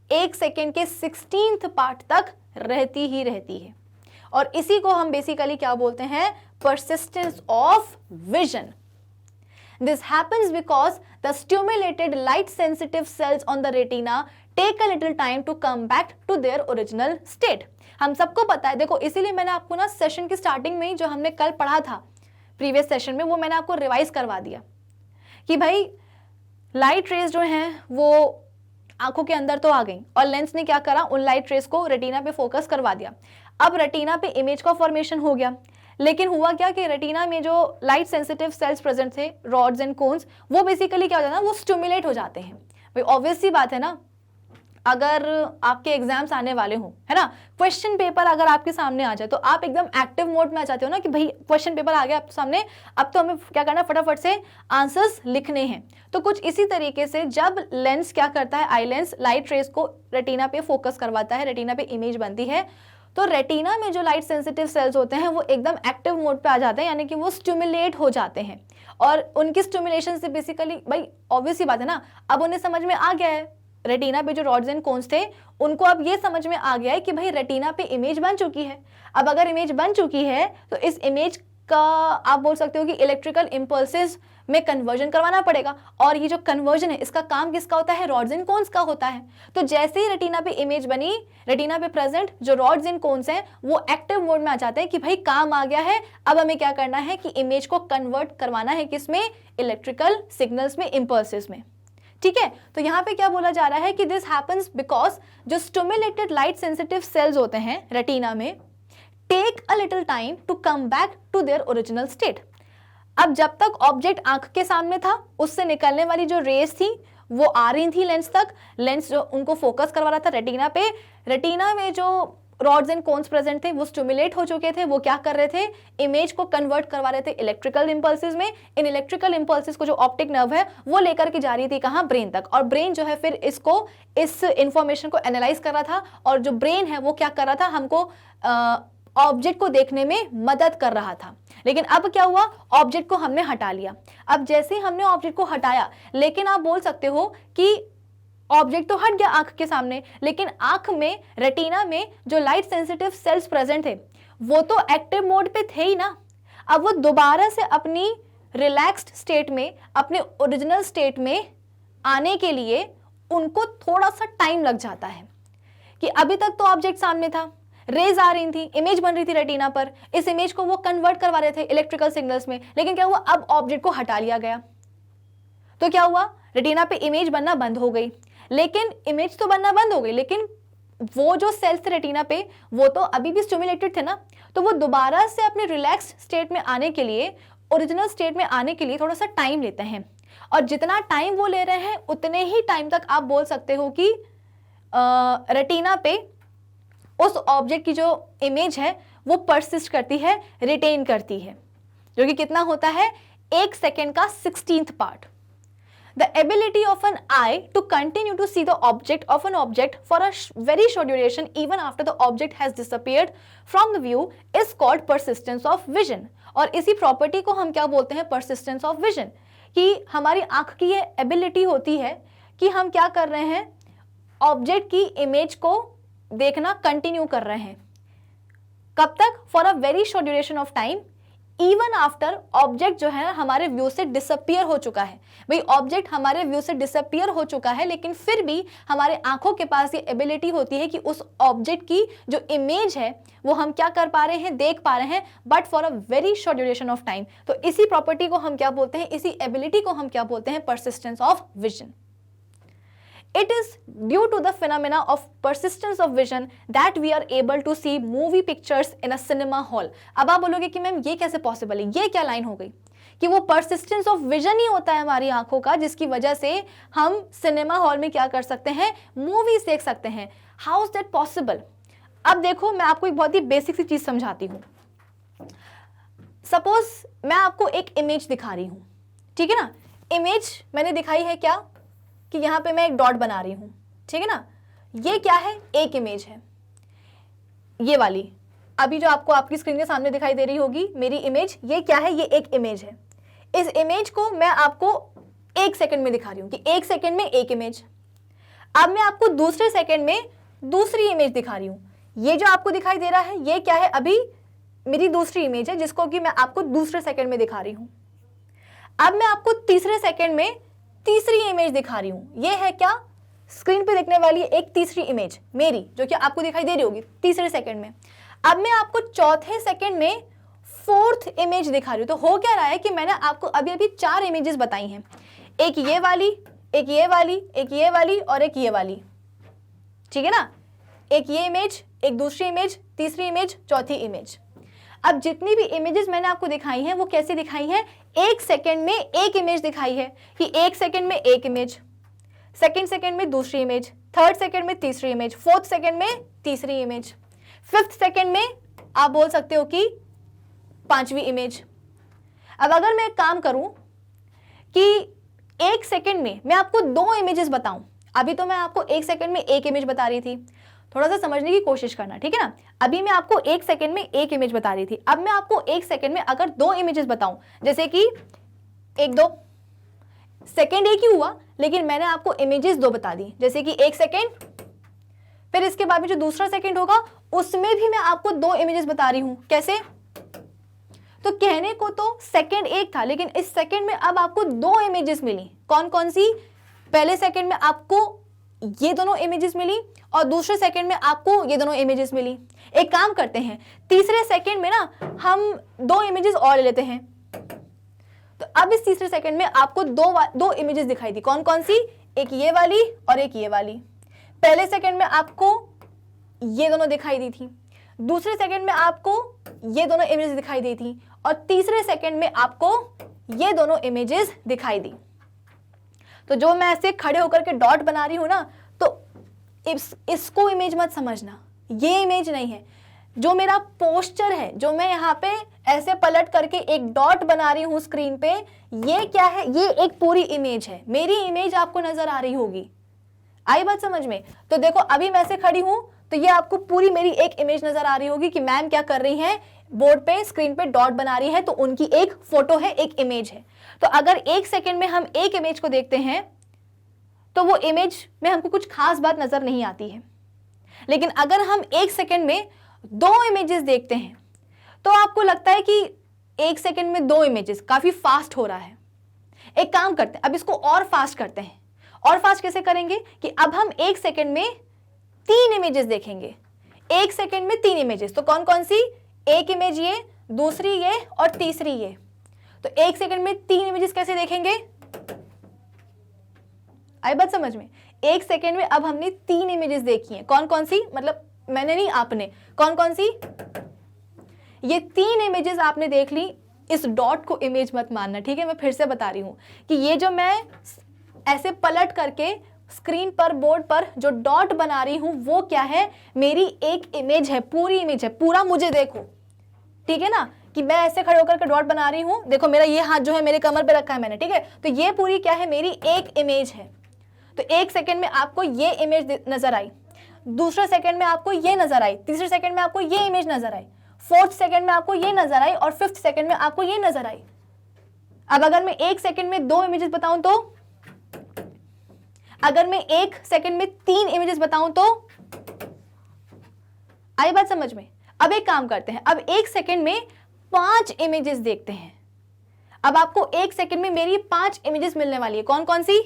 1 सेकेंड के 16th पार्ट तक रहती ही रहती है। और इसी को हम बेसिकली क्या बोलते हैं, persistence of vision. This happens because the stimulated light sensitive cells on the retina take a little time to come back to their original state. हम सबको पता है, देखो इसीलिए मैंने आपको ना सेशन की स्टार्टिंग में ही जो हमने कल पढ़ा था प्रीवियस सेशन में, वो मैंने आपको रिवाइज करवा दिया कि भाई लाइट रेज जो हैं वो आंखों के अंदर तो आ गई और लेंस ने क्या करा, उन लाइट रेज को रेटिना पे फोकस करवा दिया। अब रेटिना पे इमेज का फॉर्मेशन हो गया, लेकिन हुआ क्या कि रेटिना में जो लाइट सेंसिटिव सेल्स प्रेजेंट थे, रॉड्स एंड कोन्स, वो बेसिकली क्या हो जाता है, वो स्टिमुलेट हो जाते हैं। भाई ऑब्वियस सी बात है ना, अगर आपके एग्जाम्स आने वाले हों, है ना, क्वेश्चन पेपर अगर आपके सामने आ जाए तो आप एकदम एक्टिव मोड में आ जाते हो ना कि भाई क्वेश्चन पेपर आ गया आपके सामने, अब तो हमें क्या करना है, फटाफट से आंसर्स लिखने हैं। तो कुछ इसी तरीके से जब लेंस क्या करता है, आई लेंस लाइट रेज को रेटिना पे फोकस करवाता है, रेटिना पे इमेज बनती है, तो रेटिना में जो लाइट सेंसिटिव सेल्स होते हैं वो एकदम एक्टिव मोड पे आ जाते हैं, यानी कि वो स्टिमुलेट हो जाते हैं। और उनकी स्टिमुलेशन से बेसिकली भाई ऑब्वियस ही बात है ना, अब उन्हें समझ में आ गया है, रेटिना पे जो रॉड्स एंड कोन्स थे उनको अब ये समझ में आ गया है कि भाई रेटिना पे इमेज बन चुकी है। अब अगर इमेज बन चुकी है तो इस इमेज का आप बोल सकते हो कि इलेक्ट्रिकल इंपल्सेस में कन्वर्जन करवाना पड़ेगा, और ये जो कन्वर्जन है इसका काम किसका होता है, रॉड्स एंड कोन्स का होता है। तो जैसे ही रेटिना पे इमेज बनी, रेटिना पे प्रेजेंट जो रॉड्स एंड कोन्स हैं वो एक्टिव मोड में आ जाते हैं कि भाई काम आ गया है, अब हमें क्या करना है कि इमेज को कन्वर्ट करवाना है किसमें, इलेक्ट्रिकल सिग्नल्स में, इंपल्सेस में। ठीक है, तो यहाँ पे क्या बोला जा रहा है कि दिस हैपन्स बिकॉज जो स्टिमुलेटेड लाइट सेंसिटिव सेल्स होते हैं रेटिना में take a little time to come back to their original state. अब जब तक ऑब्जेक्ट आंख के सामने था, उससे निकलने वाली जो रेस थी वो आ रही थी लेंस तक, लेंस जो उनको फोकस करवा रहा था रेटिना पे, रेटिना में जो रॉड्स एंड कोन्स प्रेजेंट थे वो स्टिमुलेट हो चुके थे, वो क्या कर रहे थे, इमेज को कन्वर्ट करवा रहे थे इलेक्ट्रिकल इंपल्सेस में। इन इलेक्ट्रिकल इंपल्सेस को जो ऑप्टिक नर्व है वो लेकर के जा रही थी कहाँ, ब्रेन तक, और ब्रेन जो है फिर इसको, इस इंफॉर्मेशन को एनालाइज कर रहा था, और जो ब्रेन है वो क्या कर रहा था, हमको ऑब्जेक्ट को देखने में मदद कर रहा था। लेकिन अब क्या हुआ, ऑब्जेक्ट को हमने हटा लिया। अब जैसे ही हमने ऑब्जेक्ट को हटाया, लेकिन आप बोल सकते हो कि ऑब्जेक्ट तो हट गया आंख के सामने, लेकिन आंख में, रेटिना में जो लाइट सेंसिटिव सेल्स प्रेजेंट थे वो तो एक्टिव मोड पे थे ही ना। अब वो दोबारा से अपनी रिलैक्स्ड स्टेट में, अपने ओरिजिनल स्टेट में आने के लिए उनको थोड़ा सा टाइम लग जाता है कि अभी तक तो ऑब्जेक्ट सामने था, रेज आ रही थी, इमेज बन रही थी रेटिना पर, इस इमेज को वो कन्वर्ट करवा रहे थे इलेक्ट्रिकल सिग्नल्स में, लेकिन क्या हुआ, अब ऑब्जेक्ट को हटा लिया गया तो क्या हुआ, रेटिना पे इमेज बनना बंद हो गई। लेकिन इमेज तो बनना बंद हो गई, लेकिन वो जो सेल्स थे रेटिना पे वो तो अभी भी स्टिमुलेटेड थे ना, तो वो दोबारा से अपने रिलैक्स्ड स्टेट में आने के लिए, ओरिजिनल स्टेट में आने के लिए थोड़ा सा टाइम लेते हैं। और जितना टाइम वो ले रहे हैं उतने ही टाइम तक आप बोल सकते हो कि रेटिना पे उस ऑब्जेक्ट की जो इमेज है वो परसिस्ट करती है, रिटेन करती है, जो कि कितना होता है, 1 सेकेंड का 16th part. The ability of an eye to continue to see the object of an object for a very short duration even after the object has disappeared from the view is called persistence of vision. और इसी property को हम क्या बोलते हैं, persistence of vision, कि हमारी आंख की ये एबिलिटी होती है कि हम क्या कर रहे हैं, ऑब्जेक्ट की इमेज को देखना कंटिन्यू कर रहे हैं। कब तक, for a very short duration of time, even after object जो है हमारे व्यू से डिसअपियर हो चुका है। भाई ऑब्जेक्ट हमारे व्यू से डिसअपियर हो चुका है, लेकिन फिर भी हमारे आंखों के पास ये एबिलिटी होती है कि उस ऑब्जेक्ट की जो इमेज है वो हम क्या कर पा रहे हैं, देख पा रहे हैं, but for a very short duration of time. तो इसी प्रॉपर्टी को हम क्या बोलते हैं, इसी एबिलिटी को हम क्या बोलते हैं, persistence of vision. It is due to the phenomena of persistence of vision that we are able to see movie pictures in a cinema hall. अब आप बोलोगे कि मैम ये कैसे पॉसिबल है, ये क्या लाइन हो गई, कि वो persistence of vision ही होता है हमारी आंखों का, जिसकी वजह से हम सिनेमा हॉल में क्या कर सकते हैं, मूवीज देख सकते हैं। How is that possible? अब देखो मैं आपको एक बहुत ही बेसिक सी चीज समझाती हूँ। सपोज मैं आपको एक इमेज दिखा रही हूँ, ठीक है ना। इमेज मैंने दिखाई है क्या, कि यहाँ पे मैं एक डॉट बना रही हूँ, ठीक है ना। ये क्या है, एक इमेज है, ये वाली अभी जो आपको आपकी स्क्रीन के सामने दिखाई दे रही होगी मेरी इमेज, ये क्या है, ये एक इमेज है। इस इमेज को मैं आपको 1 सेकंड में दिखा रही हूँ कि 1 सेकंड में एक इमेज। अब मैं आपको दूसरे सेकंड में दूसरी इमेज दिखा रही हूँ। ये जो आपको दिखाई दे रहा है ये क्या है, अभी मेरी दूसरी इमेज है जिसको कि मैं आपको दूसरे सेकंड में दिखा रही हूँ। अब मैं आपको तीसरे सेकंड में तीसरी इमेज दिखा रही हूँ। ये है क्या, स्क्रीन पे दिखने वाली एक तीसरी इमेज मेरी, जो कि आपको दिखाई दे रही होगी तीसरे सेकंड में। अब मैं आपको चौथे सेकंड में फोर्थ इमेज दिखा रही हूँ। तो हो क्या रहा है कि मैंने आपको अभी अभी 4 इमेजेस बताई हैं, एक ये वाली, एक ये वाली, एक ये वाली और एक ये वाली, ठीक है ना। एक ये इमेज, एक दूसरी इमेज, तीसरी इमेज, चौथी इमेज। अब जितनी भी इमेजेस मैंने आपको दिखाई हैं वो कैसे दिखाई हैं, 1 सेकंड में एक इमेज दिखाई है, कि 1 सेकंड में एक इमेज, सेकंड सेकंड में दूसरी इमेज, थर्ड सेकंड में तीसरी इमेज, फोर्थ सेकंड में तीसरी इमेज, फिफ्थ सेकंड में आप बोल सकते हो कि 5वीं इमेज। अब अगर मैं एक काम करूं कि 1 सेकंड में मैं आपको 2 इमेजेस बताऊं, अभी तो मैं आपको 1 सेकंड में एक इमेज बता रही थी, थोड़ा सा समझने की कोशिश करना, ठीक है ना। अभी मैं आपको 1 सेकंड में एक इमेज बता रही थी, अब मैं आपको 1 सेकंड में अगर 2 इमेजेस बताऊं, जैसे कि 1 2 सेकंड एक ही हुआ लेकिन मैंने आपको इमेजेस 2 बता दी, जैसे कि 1 सेकंड, फिर इसके बाद में जो दूसरा सेकंड होगा उसमें भी मैं आपको 2 इमेजेस बता रही हूं। कैसे, तो कहने को तो सेकंड एक था लेकिन इस सेकंड में अब आपको 2 इमेजेस मिली। कौन कौन सी, पहले सेकंड में आपको ये दोनों इमेजेस मिली और दूसरे सेकंड में आपको ये दोनों इमेजेस मिली। एक काम करते हैं, तीसरे सेकंड में ना हम 2 इमेजेस और ले लेते हैं। तो अब इस तीसरे सेकंड में आपको 2 इमेजेस दिखाई दी। कौन कौन सी, एक ये वाली और एक ये वाली। पहले सेकंड में आपको ये दोनों दिखाई दी थी, दूसरे सेकंड में आपको ये दोनों इमेजेस दिखाई दी थी और तीसरे सेकंड में आपको ये दोनों इमेजेस दिखाई दी। तो जो मैं ऐसे खड़े होकर के डॉट बना रही हूं ना, तो इसको इमेज मत समझना, ये इमेज नहीं है। जो मेरा पोस्चर है, जो मैं यहाँ पे ऐसे पलट करके एक डॉट बना रही हूं स्क्रीन पे, ये क्या है, ये एक पूरी इमेज है। मेरी इमेज आपको नजर आ रही होगी, आई बात समझ में। तो देखो अभी मैं ऐसे खड़ी हूं तो ये आपको पूरी मेरी एक इमेज नजर आ रही होगी कि मैम क्या कर रही हैं, बोर्ड पे स्क्रीन पे डॉट बना रही है, तो उनकी एक फोटो है, एक इमेज है। तो अगर 1 सेकंड में हम एक इमेज को देखते हैं तो वो इमेज में हमको कुछ खास बात नजर नहीं आती है, लेकिन अगर हम 1 सेकंड में 2 इमेजेस देखते हैं तो आपको लगता है कि 1 सेकंड में 2 इमेजेस काफी फास्ट हो रहा है। एक काम करते हैं, अब इसको और फास्ट करते हैं। और फास्ट कैसे करेंगे कि अब हम 1 सेकंड में 3 इमेजेस देखेंगे। 1 सेकंड में 3 इमेजेस, तो कौन कौन सी, एक इमेज ये, दूसरी ये और तीसरी ये। तो 1 सेकंड में 3 इमेजेस कैसे देखेंगे, आई बात समझ में। 1 सेकंड में अब हमने 3 इमेजेस देखी हैं। कौन कौन सी, मतलब मैंने नहीं, आपने, कौन कौन सी, ये 3 इमेजेस आपने देख ली। इस डॉट को इमेज मत मानना, ठीक है। मैं फिर से बता रही हूं कि ये जो मैं ऐसे पलट करके स्क्रीन पर, बोर्ड पर जो डॉट बना रही हूं वो क्या है, मेरी एक इमेज है, पूरी इमेज है, पूरा मुझे देखो, ठीक है ना। कि मैं ऐसे खड़े होकर के डॉट बना रही हूं, देखो मेरा ये हाथ जो है मेरे कमर पे रखा है मैंने, ठीक है। तो ये पूरी क्या है, मेरी एक इमेज है। तो 1 सेकंड में आपको ये इमेज नजर आई, दूसरे सेकंड में आपको ये नजर आई, तीसरे सेकंड में आपको ये इमेज नजर आई, फोर्थ सेकंड में आपको ये नजर आई और फिफ्थ सेकंड में आपको ये नजर आई। अब अगर मैं 1 सेकंड में 2 इमेजेस बताऊं तो, अगर मैं 1 सेकंड में 3 इमेजेस बताऊं तो, आई बात समझ में। अब एक काम करते हैं, अब 1 सेकंड में 5 इमेजेस देखते हैं। अब आपको 1 सेकंड में मेरी 5 इमेजेस मिलने वाली है। कौन कौन सी,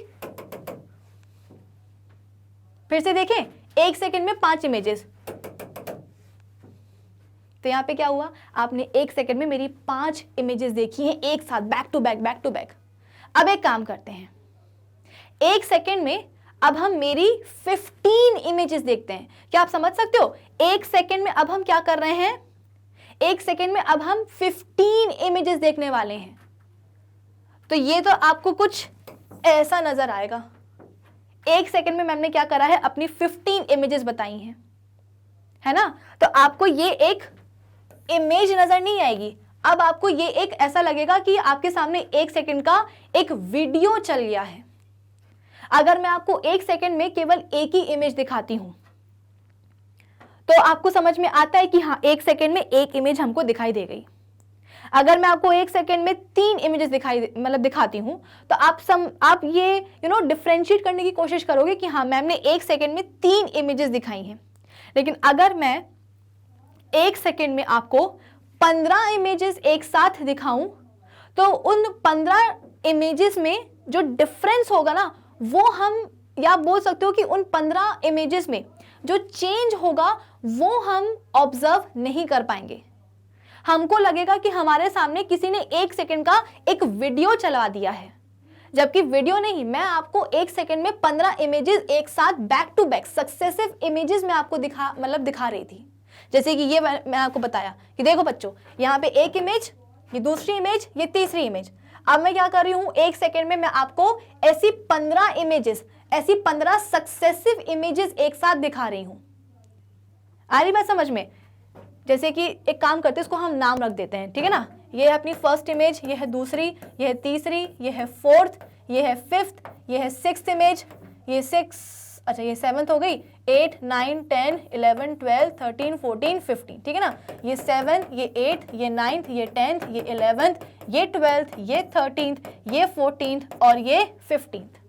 फिर से देखें, 1 सेकंड में 5 इमेजेस। तो यहां पे क्या हुआ, आपने 1 सेकंड में मेरी 5 इमेजेस देखी हैं एक साथ, back to back, back to back. अब एक काम करते हैं, 1 सेकंड में अब हम मेरी 15 इमेजेस देखते हैं। क्या आप समझ सकते हो, 1 सेकंड में अब हम क्या कर रहे हैं, 1 सेकंड में अब हम 15 इमेजेस देखने वाले हैं। तो ये तो आपको कुछ ऐसा नजर आएगा। 1 सेकंड में मैंने क्या करा है, अपनी 15 इमेजेस बताई हैं, है ना। तो आपको ये एक इमेज नजर नहीं आएगी, अब आपको ये एक ऐसा लगेगा कि आपके सामने 1 सेकंड का एक वीडियो चल गया है। अगर मैं आपको 1 सेकंड में केवल एक ही इमेज दिखाती हूं तो आपको समझ में आता है कि हाँ 1 सेकंड में एक इमेज हमको दिखाई दे गई। अगर मैं आपको 1 सेकंड में 3 इमेजेस दिखाती हूं तो आप ये डिफरेंशिएट करने की कोशिश करोगे कि हाँ मैम ने 1 सेकंड में 3 इमेजेस दिखाई हैं। लेकिन अगर मैं 1 सेकंड में आपको 15 इमेजेस एक साथ दिखाऊं तो उन 15 इमेजेस में जो डिफरेंस होगा ना, वो हम या बोल सकते हो कि उन 15 इमेजेस में जो चेंज होगा वो हम ऑब्जर्व नहीं कर पाएंगे। हमको लगेगा कि हमारे सामने किसी ने 1 सेकंड का एक वीडियो चला दिया है, जबकि वीडियो नहीं, मैं आपको 1 सेकंड में 15 इमेजेस एक साथ back to back successive images में आपको दिखा रही थी। जैसे कि ये मैं आपको बताया कि देखो बच्चों, यहाँ पे एक इमेज, ये दूसरी इमेज, ये तीसरी इमेज। अब मैं क्या कर रही हूँ, 1 सेकंड में मैं आपको ऐसी 15 इमेजेस, ऐसी 15 सक्सेसिव इमेजेस एक साथ दिखा रही हूँ। आ रही बात समझ में? जैसे कि एक काम करते हैं, इसको हम नाम रख देते हैं, ठीक है ना। ये है अपनी फर्स्ट इमेज, ये है दूसरी, ये है तीसरी, ये है फोर्थ, ये है फिफ्थ, ये है सिक्स्थ इमेज, ये 6, अच्छा ये 7th हो गई, 8, 9, 10, 11, 12, 13, 14, 15, ठीक है ना। ये 7, ये 8, ये 9th, ये 10th, ये 11th, ये 12th, ये 13th, ये 14th और ये 15th,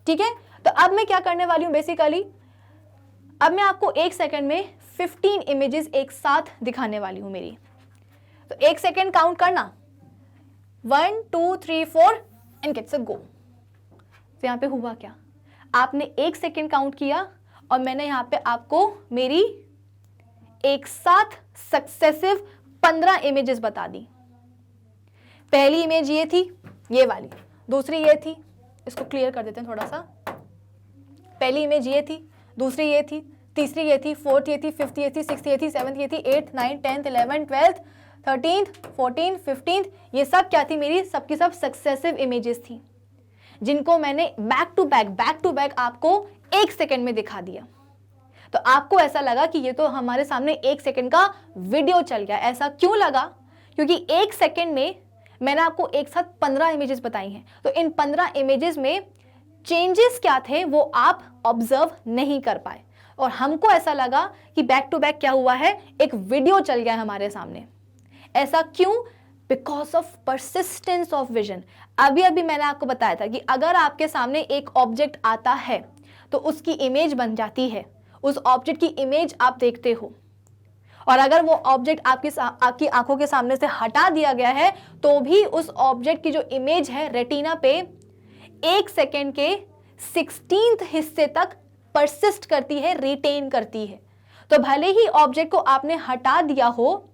ठीक है। तो अब मैं क्या करने वाली हूँ बेसिकली, अब मैं आपको 1 सेकंड में 15 इमेजेस एक साथ दिखाने वाली हूं मेरी। तो 1 सेकंड काउंट करना, 1, 2, 3, 4 एंड गेट्स अ गो। तो यहां पे हुआ क्या, आपने 1 सेकंड काउंट किया और मैंने यहां पे आपको मेरी एक साथ सक्सेसिव 15 इमेजेस बता दी। पहली इमेज ये थी, ये वाली, दूसरी ये थी, इसको क्लियर कर देते हैं थोड़ा सा। पहली इमेज ये थी, दूसरी ये थी, तीसरी ये थी, फोर्थ ये थी, फिफ्थ ये थी, सिक्स्थ ये थी, 7th ये थी, 8, 9, 10, 11, 12, 13, 14, 15, ये सब क्या थी, मेरी सबकी सब सक्सेसिव इमेजेस थी, जिनको मैंने बैक टू बैक आपको 1 सेकंड में दिखा दिया। तो आपको ऐसा लगा कि ये तो हमारे सामने 1 सेकंड का वीडियो चल गया। ऐसा क्यों लगा? क्योंकि 1 सेकंड में मैंने आपको एक साथ 15 इमेजेस बताई हैं। तो इन 15 इमेजेस में चेंजेस क्या थे वो आप ऑब्जर्व नहीं कर पाए, और हमको ऐसा लगा कि बैक टू बैक क्या हुआ है, एक वीडियो चल गया है हमारे सामने। ऐसा क्यों? Because of persistence of vision. अभी अभी मैंने आपको बताया था कि अगर आपके सामने एक ऑब्जेक्ट आता है तो उसकी इमेज बन जाती है, उस ऑब्जेक्ट की इमेज आप देखते हो, और अगर वो ऑब्जेक्ट आपकी आंखों के सामने से हटा दिया गया है तो भी उस ऑब्जेक्ट की जो इमेज है रेटिना पे 1 सेकेंड के 16th हिस्से तक परसिस्ट करती है, रिटेन करती है। तो भले ही ऑब्जेक्ट को आपने हटा दिया हो,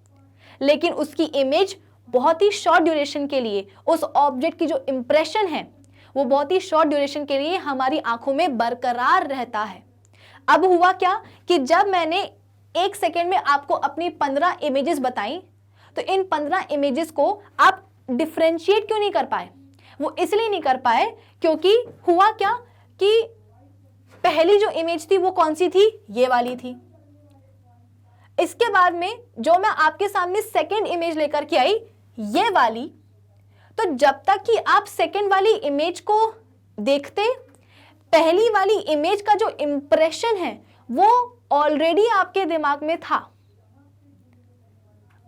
लेकिन उसकी इमेज बहुत ही शॉर्ट ड्यूरेशन के लिए, उस ऑब्जेक्ट की जो इंप्रेशन है वो बहुत ही शॉर्ट ड्यूरेशन के लिए हमारी आंखों में बरकरार रहता है। अब हुआ क्या कि जब मैंने 1 सेकेंड में आपको अपनी 15 इमेजेस बताई, तो इन 15 इमेजेस को आप डिफरेंशिएट क्यों नहीं कर पाए? वो इसलिए नहीं कर पाए क्योंकि हुआ क्या कि पहली जो इमेज थी वो कौन सी थी? ये वाली थी। इसके बाद में जो मैं आपके सामने सेकंड इमेज लेकर के आई, ये वाली, तो जब तक कि आप सेकंड वाली इमेज को देखते, पहली वाली इमेज का जो इंप्रेशन है वो ऑलरेडी आपके दिमाग में था।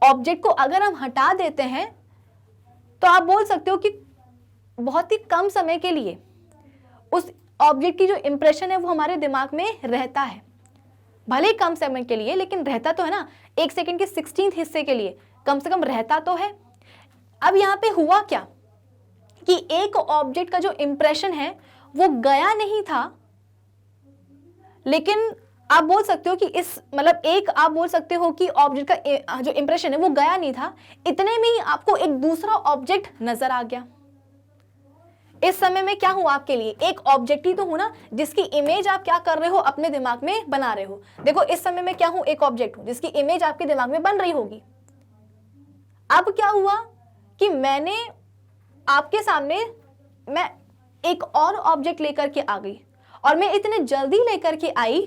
ऑब्जेक्ट को अगर हम हटा देते हैं तो आप बोल सकते हो कि बहुत ही कम समय के लिए उस ऑब्जेक्ट की जो इंप्रेशन है वो हमारे दिमाग में रहता है, भले ही कम समय के लिए, लेकिन रहता तो है ना। 1 सेकंड के 16th हिस्से के लिए कम से कम रहता तो है। अब यहाँ पे हुआ क्या कि एक ऑब्जेक्ट का जो इंप्रेशन है वो गया नहीं था, लेकिन आप बोल सकते हो कि आप बोल सकते हो कि ऑब्जेक्ट का जो इंप्रेशन है वो गया नहीं था, इतने में ही आपको एक दूसरा ऑब्जेक्ट नजर आ गया। इस समय में क्या हूं आपके लिए? एक ऑब्जेक्ट ही तो हूं ना, जिसकी इमेज आप क्या कर रहे हो, अपने दिमाग में बना रहे हो। देखो इस समय में क्या हूं? एक ऑब्जेक्ट हूं जिसकी इमेज आपके दिमाग में बन रही होगी। अब क्या हुआ कि मैंने आपके सामने मैं एक और ऑब्जेक्ट लेकर के आ गई, और मैं इतने जल्दी लेकर के आई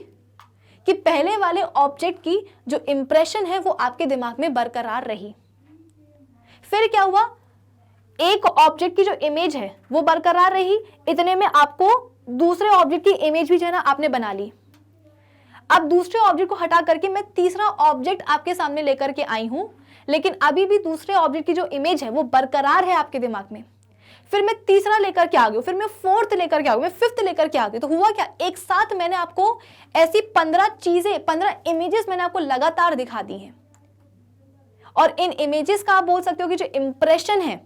कि पहले वाले ऑब्जेक्ट की जो इंप्रेशन है वो आपके दिमाग में बरकरार रही। फिर क्या हुआ, एक ऑब्जेक्ट की जो इमेज है वो बरकरार रही, इतने में आपको दूसरे ऑब्जेक्ट की इमेज भी जो है ना आपने बना ली। अब दूसरे ऑब्जेक्ट को हटा करके मैं तीसरा ऑब्जेक्ट आपके सामने लेकर के आई हूं, लेकिन अभी भी दूसरे ऑब्जेक्ट की जो इमेज है वो बरकरार है आपके दिमाग में। फिर मैं तीसरा लेकर के आ गई, फिर मैं फोर्थ लेकर के आ गई, मैं फिफ्थ लेकर के आ गई। तो हुआ क्या, एक साथ मैंने आपको ऐसी 15 चीजें, 15 इमेजेस मैंने आपको लगातार दिखा दी हैं। और इन इमेजेस का आप बोल सकते हो कि जो इंप्रेशन है,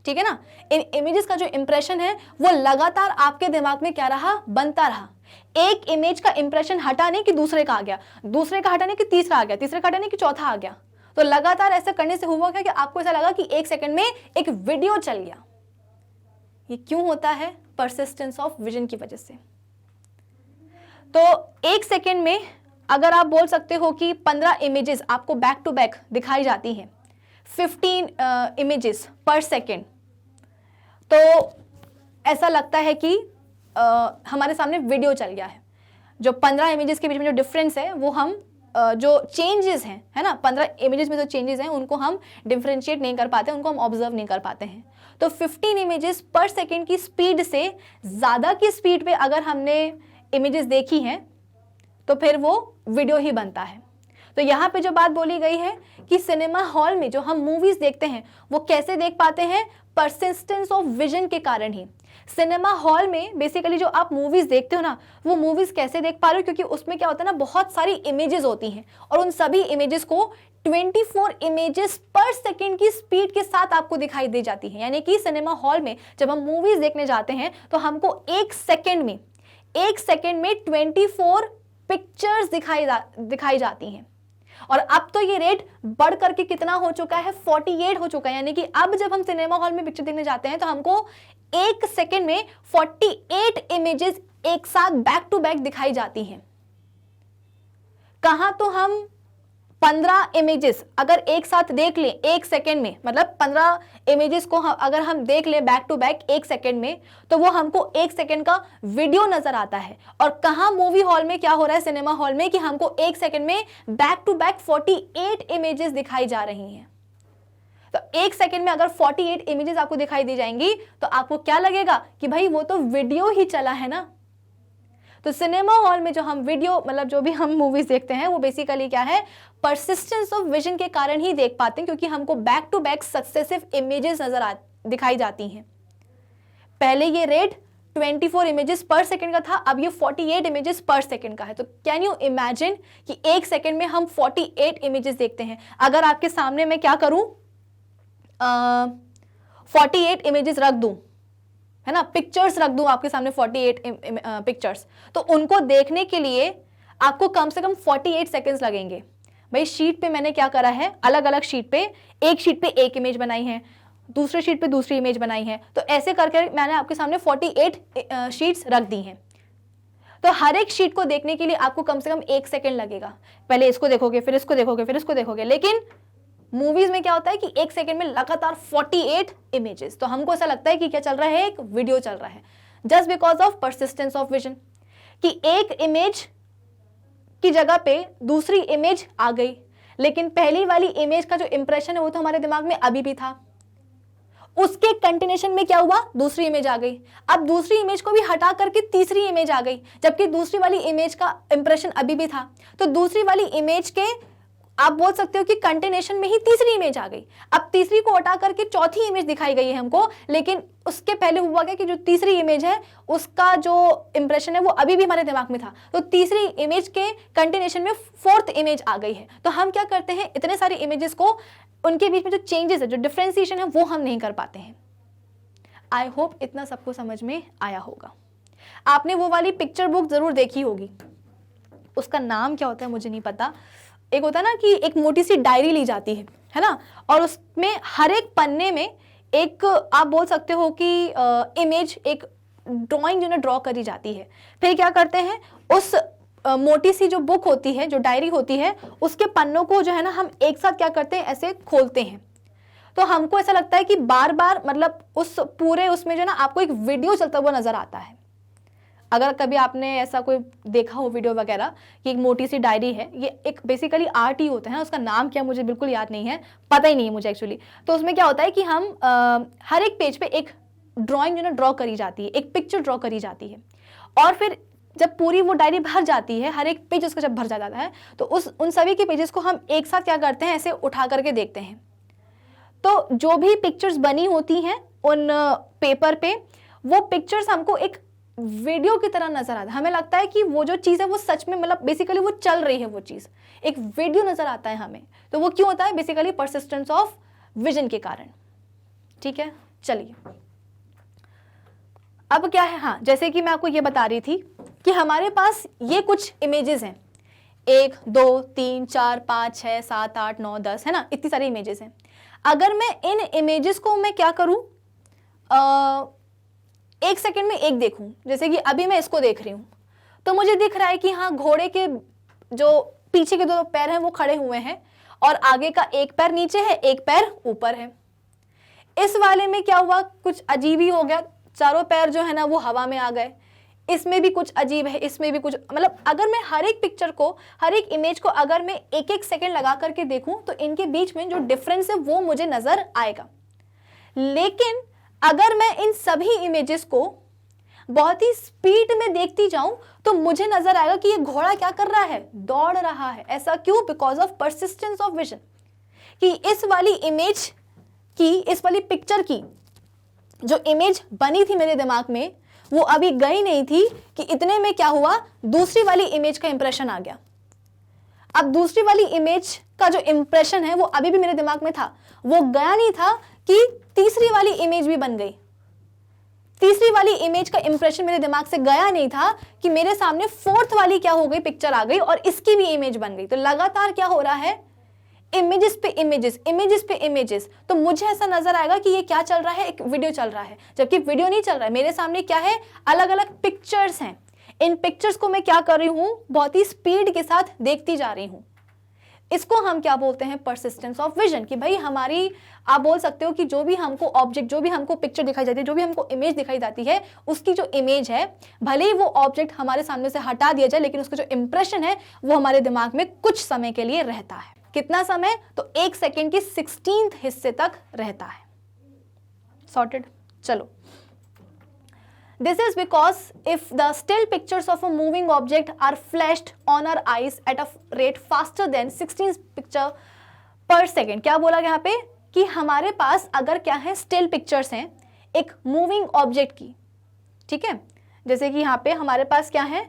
ठीक है ना, इन इमेजेस का जो इंप्रेशन है वो लगातार आपके दिमाग में क्या रहा, बनता रहा। एक इमेज का इंप्रेशन हटा नहीं कि दूसरे का आ गया, दूसरे का हटा नहीं कि तीसरा आ गया, तीसरे का हटा नहीं कि चौथा आ गया। तो लगातार ऐसा करने से हुआ क्या कि आपको ऐसा लगा कि एक सेकंड में एक वीडियो चल गया। ये क्यों होता है, परसिस्टेंस ऑफ विजन की वजह से। तो एक सेकंड में अगर आप बोल सकते हो कि 15 इमेजेस आपको बैक टू बैक दिखाई जाती हैं, 15 इमेजेस पर सेकेंड, तो ऐसा लगता है कि हमारे सामने वीडियो चल गया है। जो 15 इमेजेस के बीच में जो डिफरेंस है वो हम जो चेंजेस हैं, है ना, 15 इमेजेस में जो चेंजेस हैं उनको हम डिफरेंशिएट नहीं कर पाते, उनको हम ऑब्जर्व नहीं कर पाते हैं। तो 15 इमेजेस पर सेकेंड की स्पीड से ज़्यादा की स्पीड पे अगर हमने इमेजेस देखी हैं तो फिर वो वीडियो ही बनता है। तो यहाँ पे जो बात बोली गई है कि सिनेमा हॉल में जो हम मूवीज देखते हैं वो कैसे देख पाते हैं, परसिस्टेंस ऑफ विजन के कारण ही। सिनेमा हॉल में बेसिकली जो आप मूवीज देखते हो ना, वो मूवीज कैसे देख पा रहे हो, क्योंकि उसमें क्या होता है ना, बहुत सारी इमेजेस होती हैं और उन सभी इमेजेस को 24 इमेजेस पर सेकेंड की स्पीड के साथ आपको दिखाई दे जाती है। यानी कि सिनेमा हॉल में जब हम मूवीज देखने जाते हैं तो हमको एक सेकेंड में 24 पिक्चर्स दिखाई जाती हैं। और अब तो ये रेट बढ़ करके कितना हो चुका है, 48 हो चुका है। यानी कि अब जब हम सिनेमा हॉल में पिक्चर देखने जाते हैं तो हमको एक सेकेंड में 48 इमेजेस एक साथ बैक टू बैक दिखाई जाती हैं। कहां तो हम 15 इमेजेस अगर एक साथ देख लें एक सेकेंड में, मतलब 15 इमेजेस को अगर हम देख लें बैक टू बैक एक सेकेंड में, तो वो हमको एक सेकेंड का वीडियो नजर आता है। और कहां मूवी हॉल में क्या हो रहा है, सिनेमा हॉल में, कि हमको एक सेकेंड में बैक टू बैक 48 इमेजेस दिखाई जा रही हैं। तो एक सेकेंड में अगर 48 इमेजेस आपको दिखाई दी जाएंगी तो आपको क्या लगेगा कि भाई वो तो वीडियो ही चला है ना। तो सिनेमा हॉल में जो हम वीडियो, मतलब जो भी हम मूवीज देखते हैं, वो बेसिकली क्या है, परसिस्टेंस ऑफ विजन के कारण ही देख पाते हैं, क्योंकि हमको back to back successive images दिखाई जाती हैं। पहले ये रेट 24 इमेजेस पर सेकंड का था, अब ये 48 इमेजेस पर सेकंड का है। तो कैन यू इमेजिन कि एक सेकंड में हम 48 इमेजेस देखते हैं। अगर आपके सामने मैं क्या करूं, 48 इमेजेस रख दूं, है ना, पिक्चर्स रख दूं आपके सामने 48 पिक्चर्स, तो उनको देखने के लिए आपको कम से कम 48 सेकंड्स लगेंगे। भाई शीट पे मैंने क्या करा है, अलग अलग शीट पे, एक शीट पे एक इमेज बनाई है, दूसरे शीट पे दूसरी इमेज बनाई है, तो ऐसे करके मैंने आपके सामने 48 शीट्स रख दी हैं। तो हर एक शीट को देखने के लिए आपको कम से कम एक सेकेंड लगेगा। पहले इसको देखोगे, फिर इसको देखोगे, फिर इसको देखोगे। लेकिन मूवीज में क्या होता है कि एक सेकंड में लगातार 48 इमेजेस, तो हमको ऐसा लगता है कि क्या चल रहा है, एक वीडियो चल रहा है, just because of persistence of vision, कि एक इमेज की जगह पे दूसरी इमेज आ गई, लेकिन पहली वाली इमेज का जो इंप्रेशन है वो तो हमारे दिमाग में अभी भी था। उसके कंटिन्यूएशन में क्या हुआ, दूसरी इमेज आ गई। अब दूसरी इमेज को भी हटा करके तीसरी इमेज आ गई, जबकि दूसरी वाली इमेज का इंप्रेशन अभी भी था। तो दूसरी वाली इमेज के आप बोल सकते हो कि कंटिन्यूएशन में ही तीसरी इमेज आ गई। अब तीसरी को हटा करके चौथी इमेज दिखाई गई है हमको, लेकिन उसके पहले हुआ क्या कि जो तीसरी इमेज है उसका जो इंप्रेशन है वो अभी भी हमारे दिमाग में था। तो तीसरी इमेज के कंटिन्यूएशन में फोर्थ इमेज आ गई है। तो हम क्या करते हैं, इतने सारे इमेजेस को, उनके बीच में जो चेंजेस है, जो डिफ्रेंसिएशन है, वो हम नहीं कर पाते हैं। आई होप इतना सबको समझ में आया होगा। आपने वो वाली पिक्चर बुक जरूर देखी होगी, उसका नाम क्या होता है मुझे नहीं पता। एक होता है ना कि एक मोटी सी डायरी ली जाती है ना, और उसमें हर एक पन्ने में एक, आप बोल सकते हो कि इमेज, एक ड्राइंग जो है ड्रॉ करी जाती है। फिर क्या करते हैं, उस मोटी सी जो बुक होती है, जो डायरी होती है, उसके पन्नों को जो है ना हम एक साथ क्या करते हैं, ऐसे खोलते हैं। तो हमको ऐसा लगता है कि बार बार, मतलब उस पूरे उसमें जो है ना आपको एक वीडियो चलता हुआ नजर आता है। अगर कभी आपने ऐसा कोई देखा हो वीडियो वगैरह कि एक मोटी सी डायरी है, ये एक बेसिकली आर्ट ही होता है, उसका नाम क्या मुझे बिल्कुल याद नहीं है, पता ही नहीं है मुझे एक्चुअली। तो उसमें क्या होता है कि हम हर एक पेज पे एक ड्राइंग जो ना ड्रॉ करी जाती है, एक पिक्चर ड्रॉ करी जाती है, और फिर जब पूरी वो डायरी भर जाती है, हर एक पेज उसका जब भर जाता है, तो उन सभी के पेजेस को हम एक साथ क्या करते हैं, ऐसे उठा करके देखते हैं। तो जो भी पिक्चर्स बनी होती हैं उन पेपर पे, वो पिक्चर्स हमको एक वीडियो की तरह नजर आता है। हमें लगता है कि वो जो चीज़ है वो सच में, मतलब बेसिकली वो चल रही है, वो चीज़ एक वीडियो नजर आता है हमें। तो वो क्यों होता है? बेसिकली परसिस्टेंस ऑफ विजन के कारण। ठीक है, चलिए अब क्या है, हाँ, जैसे कि मैं आपको ये बता रही थी कि हमारे पास ये कुछ इमेजेस हैं, 1 2 3 4 5 6 7 8 9 10, है ना, इतनी सारी इमेजेस हैं। अगर मैं इन इमेजेस को मैं क्या करूं, एक सेकंड में एक देखूं, जैसे कि अभी मैं इसको देख रही हूं, तो मुझे दिख रहा है कि हाँ, घोड़े के जो पीछे के 2 पैर हैं वो खड़े हुए हैं, और आगे का एक पैर नीचे है, एक पैर ऊपर है। इस वाले में क्या हुआ, कुछ अजीब ही हो गया, चारों पैर जो है ना वो हवा में आ गए। इसमें भी कुछ अजीब है, इसमें भी कुछ, मतलब अगर मैं हर एक पिक्चर को, हर एक इमेज को अगर मैं एक एक सेकंड लगा करके देखूं, तो इनके बीच में जो डिफरेंस है वो मुझे नजर आएगा। लेकिन अगर मैं इन सभी इमेजेस को बहुत ही स्पीड में देखती जाऊं, तो मुझे नजर आएगा कि ये घोड़ा क्या कर रहा है, दौड़ रहा है। ऐसा क्यों? Because of persistence of vision, कि इस वाली इमेज की, इस वाली पिक्चर की जो इमेज बनी थी मेरे दिमाग में, वो अभी गई नहीं थी कि इतने में क्या हुआ, दूसरी वाली इमेज का इंप्रेशन आ गया। अब दूसरी वाली इमेज का जो इंप्रेशन है वो अभी भी मेरे दिमाग में था, वो गया नहीं था कि तीसरी वाली इमेज भी बन गई। तीसरी वाली इमेज का इंप्रेशन मेरे दिमाग से गया नहीं था कि मेरे सामने फोर्थ वाली क्या हो गई, पिक्चर आ गई और इसकी भी इमेज बन गई। तो लगातार क्या हो रहा है, इमेजेस पे इमेजेस, इमेजेस पे इमेजेस। तो मुझे ऐसा नजर आएगा कि ये क्या चल रहा है, एक वीडियो चल रहा है, जबकि वीडियो नहीं चल रहा है। मेरे सामने क्या है, अलग अलग पिक्चर्स हैं। इन पिक्चर्स को मैं क्या कर रही हूं, बहुत ही स्पीड के साथ देखती जा रही हूं। इसको हम क्या बोलते हैं, परसिस्टेंस ऑफ विजन। कि भाई हमारी, आप बोल सकते हो कि जो भी हमको ऑब्जेक्ट, जो भी हमको पिक्चर दिखाई जाती है, जो भी हमको इमेज दिखाई जाती है, उसकी जो इमेज है, भले ही वो ऑब्जेक्ट हमारे सामने से हटा दिया जाए, लेकिन उसका जो इंप्रेशन है वो हमारे दिमाग में कुछ समय के लिए रहता है। कितना समय? तो 1 सेकेंड की 16th हिस्से तक रहता है। सॉर्टेड? चलो, this is because if the still pictures of a moving object are flashed on our eyes at a rate faster than 16 picture per second। क्या बोला यहाँ पे कि हमारे पास अगर क्या है, स्टिल पिक्चर्स हैं एक मूविंग ऑब्जेक्ट की, ठीक है, जैसे कि यहाँ पे हमारे पास क्या है,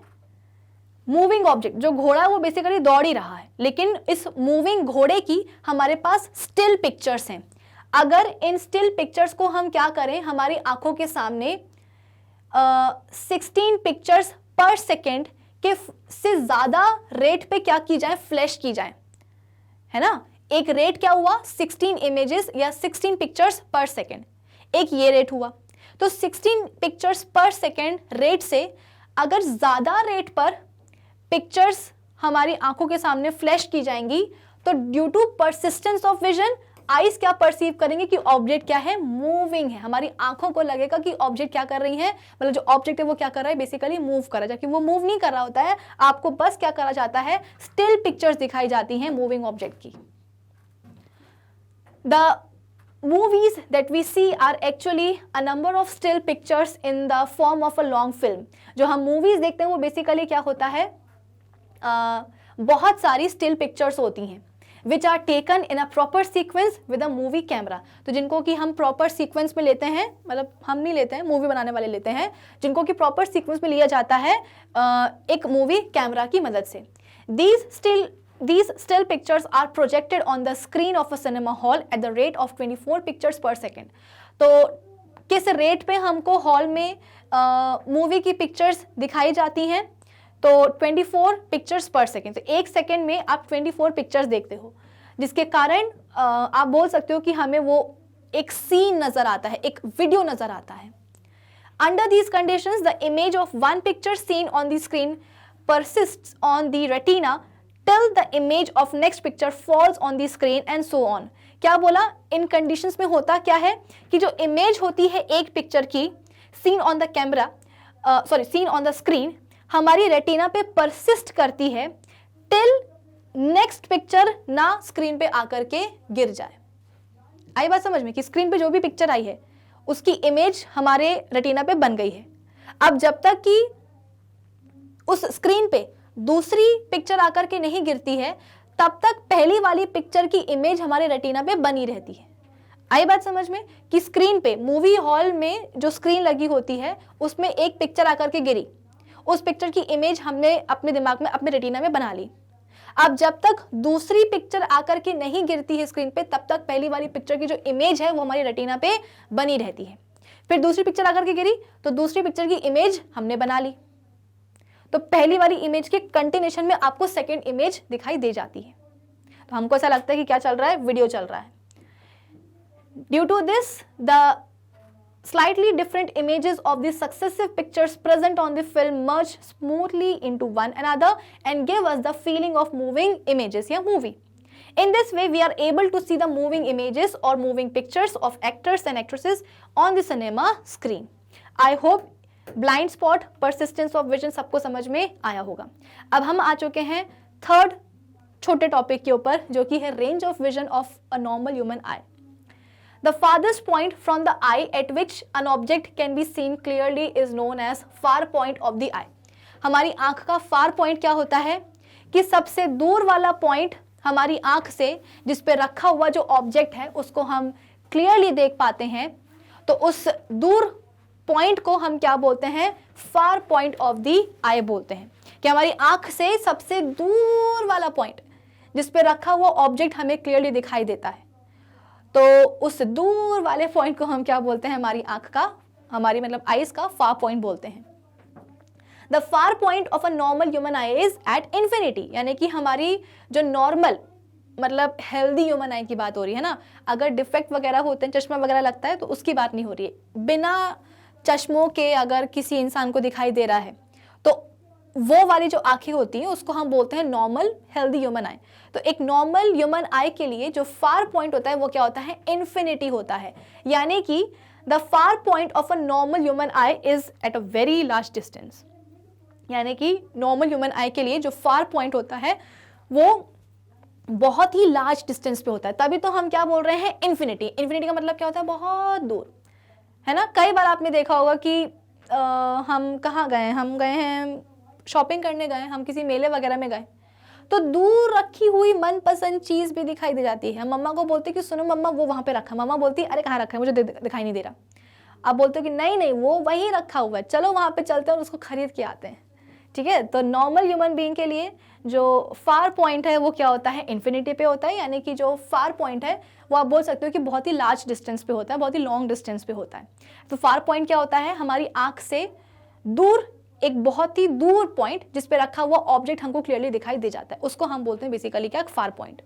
मूविंग ऑब्जेक्ट, जो घोड़ा है वो बेसिकली दौड़ ही रहा है, लेकिन इस मूविंग घोड़े की हमारे पास स्टिल पिक्चर्स हैं। अगर इन स्टिल पिक्चर्स को हम क्या करें, हमारी आंखों के सामने 16 पिक्चर्स पर सेकेंड के से ज्यादा रेट पे क्या की जाए, फ्लैश की जाए, है ना। एक रेट क्या हुआ, 16 इमेजेस या 16 पिक्चर्स पर सेकेंड, एक ये रेट हुआ। तो 16 पिक्चर्स पर सेकेंड रेट से अगर ज्यादा रेट पर पिक्चर्स हमारी आंखों के सामने फ्लैश की जाएंगी, तो due to persistence of vision eyes क्या परसीव करेंगे कि ऑब्जेक्ट क्या है, मूविंग है। हमारी आंखों को लगेगा कि ऑब्जेक्ट क्या कर रही है, मतलब जो ऑब्जेक्ट है वो क्या कर रहा है, बेसिकली मूव कर रहा है, जबकि वो मूव नहीं कर रहा होता है। आपको बस क्या करा जाता है, स्टिल पिक्चर्स दिखाई जाती हैं मूविंग ऑब्जेक्ट की। The movies that we see are actually a number of still pictures in the form of a long film। जो हम movies देखते हैं वो बेसिकली क्या होता है, बहुत सारी स्टिल पिक्चर्स होती हैं which are taken in a proper sequence with a movie camera. तो जिनको कि हम प्रॉपर सीक्वेंस में लेते हैं, मतलब हम नहीं लेते हैं, मूवी बनाने वाले लेते हैं, जिनको कि प्रॉपर सीक्वेंस में लिया जाता है एक मूवी कैमरा की मदद से। These still pictures are projected on the screen of a cinema hall at the rate of 24 pictures per second। तो किस रेट पे हमको हॉल में मूवी की पिक्चर्स दिखाई जाती हैं, तो 24 पिक्चर्स पर सेकेंड। तो एक सेकेंड में आप 24 पिक्चर्स देखते हो, जिसके कारण आप बोल सकते हो कि हमें वो एक सीन नजर आता है, एक वीडियो नजर आता है। Under these conditions, the image of one picture seen on the screen persists on the retina till the image of next picture falls on the screen and so on। क्या बोला, इन conditions में होता क्या है कि जो इमेज होती है एक पिक्चर की scene on the camera, scene on the screen हमारी रेटिना पे परसिस्ट करती है टिल नेक्स्ट पिक्चर ना स्क्रीन पे आकर के गिर जाए। आई बात समझ में कि स्क्रीन पे जो भी पिक्चर आई है उसकी इमेज हमारे रेटिना पे बन गई है। अब जब तक कि उस स्क्रीन पे दूसरी पिक्चर आकर के नहीं गिरती है तब तक पहली वाली पिक्चर की इमेज हमारे रेटिना पे बनी रहती है। आई बात समझ में कि स्क्रीन पे मूवी हॉल में जो स्क्रीन लगी होती है उसमें एक पिक्चर आकर के गिरी, उस पिक्चर की इमेज हमने अपने दिमाग में अपने रेटिना में बना ली। अब जब तक दूसरी पिक्चर आकर के नहीं गिरती है स्क्रीन पे तब तक पहली वाली पिक्चर की जो इमेज है वो हमारी रेटिना पे बनी रहती है। फिर दूसरी पिक्चर आकर के गिरी तो दूसरी पिक्चर की इमेज हमने बना ली, तो पहली वाली इमेज के कंटिन्यूएशन में आपको सेकेंड इमेज दिखाई दे जाती है। तो हमको ऐसा लगता है कि क्या चल रहा है, वीडियो चल रहा है। Due to this the slightly different images of the successive pictures present on the film merge smoothly into one another and give us the feeling of moving images या movie. In this way, we are able to see the moving images or moving pictures of actors and actresses on the cinema screen. I hope blind spot, persistence of vision सबको समझ में आया होगा। अब हम आ चुके हैं थर्ड छोटे टॉपिक के ऊपर जो कि है range of vision of a normal human I. The farthest point from the eye at which an object can be seen clearly is known as far point of the eye. हमारी आंख का far point क्या होता है कि सबसे दूर वाला पॉइंट हमारी आंख से जिस पे रखा हुआ जो ऑब्जेक्ट है उसको हम क्लियरली देख पाते हैं, तो उस दूर पॉइंट को हम क्या बोलते हैं, फार पॉइंट ऑफ द आई बोलते हैं। कि हमारी आंख से सबसे दूर वाला पॉइंट जिस पे रखा हुआ ऑब्जेक्ट हमें क्लियरली दिखाई देता है, तो उस दूर वाले पॉइंट को हम क्या बोलते हैं, हमारी आंख का, हमारी मतलब आईज का फार पॉइंट बोलते हैं। The far point of a normal human I is at infinity, यानी कि हमारी जो नॉर्मल मतलब हेल्दी ह्यूमन आई की बात हो रही है ना। अगर डिफेक्ट वगैरह होते हैं, चश्मा वगैरह लगता है, तो उसकी बात नहीं हो रही है। बिना चश्मों के अगर किसी इंसान को दिखाई दे रहा है तो वो वाली जो आंखें होती हैं उसको हम बोलते हैं नॉर्मल हेल्दी ह्यूमन आई। तो एक नॉर्मल ह्यूमन आई के लिए जो फार पॉइंट होता है वो क्या होता है, इन्फिनिटी होता है। यानी कि the far point of a normal human I is at a very large distance. यानी कि नॉर्मल ह्यूमन आई के लिए जो फार पॉइंट होता है वो बहुत ही लार्ज डिस्टेंस पे होता है। तभी तो हम क्या बोल रहे हैं, इन्फिनिटी। इन्फिनिटी का मतलब क्या होता है, बहुत दूर, है ना। कई बार आपने देखा होगा कि हम कहाँ गए, हम गए हैं शॉपिंग करने गए, हम किसी मेले वगैरह में गए, तो दूर रखी हुई मनपसंद चीज भी दिखाई दे जाती है। हम मम्मा को बोलते कि सुनो मम्मा वो वहां पे रखा, मम्मा बोलती अरे कहाँ रखा है, मुझे दिखाई नहीं दे रहा। आप बोलते हो कि नहीं नहीं वो वहीं रखा हुआ है, चलो वहां पे चलते हैं और उसको खरीद के आते हैं। ठीक है, तो नॉर्मल ह्यूमन बीइंग के लिए जो फार पॉइंट है वो क्या होता है, इन्फिनिटी पे होता है। यानी कि जो फार पॉइंट है वो आप बोल सकते हो कि बहुत ही लार्ज डिस्टेंस पे होता है, बहुत ही लॉन्ग डिस्टेंस पे होता है। तो फार पॉइंट क्या होता है, हमारी आंख से दूर, एक बहुत ही दूर पॉइंट जिस पे रखा हुआ ऑब्जेक्ट हमको क्लियरली दिखाई दे जाता है, उसको हम बोलते हैं बेसिकली क्या, far point.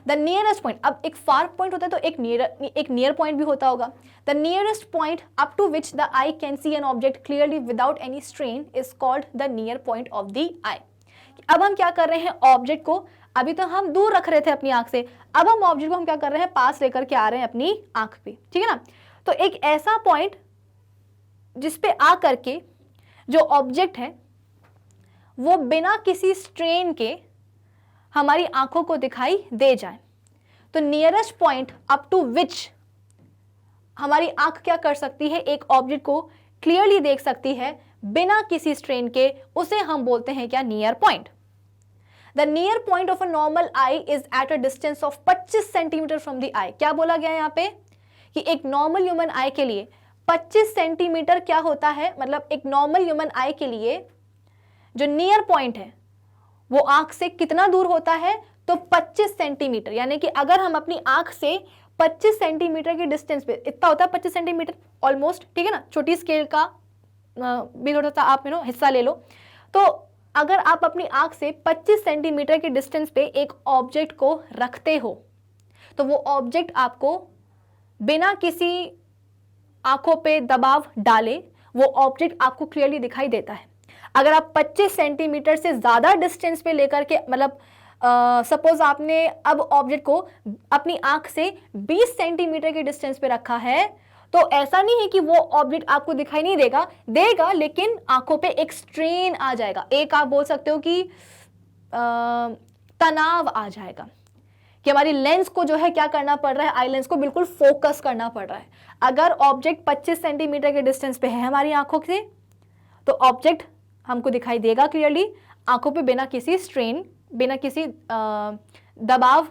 The nearest point, अब एक फार पॉइंट होता है तो एक नियर पॉइंट भी होता होगा। The nearest point up to which the eye can see an object clearly without any strain is called the near point of the eye. अब हम क्या कर रहे हैं, ऑब्जेक्ट को अभी तो हम दूर रख रहे थे अपनी आंख से, अब हम ऑब्जेक्ट को हम क्या कर रहे हैं, पास लेकर के आ रहे हैं अपनी आंख पे। ठीक है ना। तो एक ऐसा पॉइंट जिसपे आ करके जो ऑब्जेक्ट है वो बिना किसी स्ट्रेन के हमारी आंखों को दिखाई दे जाए, तो नियरेस्ट पॉइंट अप टू विच हमारी आंख क्या कर सकती है, एक ऑब्जेक्ट को क्लियरली देख सकती है बिना किसी स्ट्रेन के, उसे हम बोलते हैं क्या, near point. The near point of a normal eye is at a distance of 25 centimetre from the eye. क्या बोला गया यहाँ पे कि एक नॉर्मल ह्यूमन आई के लिए 25 सेंटीमीटर क्या होता है, मतलब एक नॉर्मल ह्यूमन आई के लिए जो नियर पॉइंट है वो आंख से कितना दूर होता है, तो 25 सेंटीमीटर। यानी कि अगर हम अपनी आंख से 25 सेंटीमीटर की डिस्टेंस पे, इतना होता है 25 सेंटीमीटर ऑलमोस्ट, ठीक है ना, छोटी स्केल का भी थोड़ा सा आप हिस्सा ले लो। तो अगर आप अपनी आंख से 25 सेंटीमीटर की डिस्टेंस पे एक ऑब्जेक्ट को रखते हो तो वो ऑब्जेक्ट आपको बिना किसी आंखों पे दबाव डाले वो ऑब्जेक्ट आपको क्लियरली दिखाई देता है। अगर आप 25 सेंटीमीटर से ज्यादा डिस्टेंस पे लेकर के, मतलब सपोज आपने अब ऑब्जेक्ट को अपनी आंख से 20 सेंटीमीटर की डिस्टेंस पे रखा है, तो ऐसा नहीं है कि वो ऑब्जेक्ट आपको दिखाई नहीं देगा, लेकिन आंखों पे एक स्ट्रेन आ जाएगा, एक आप बोल सकते हो कि तनाव आ जाएगा, कि हमारी लेंस को जो है क्या करना पड़ रहा है, आई लेंस को बिल्कुल फोकस करना पड़ रहा है। अगर ऑब्जेक्ट 25 सेंटीमीटर के डिस्टेंस पे है हमारी आंखों से, तो ऑब्जेक्ट हमको दिखाई देगा क्लियरली, आंखों पे बिना किसी स्ट्रेन, बिना किसी दबाव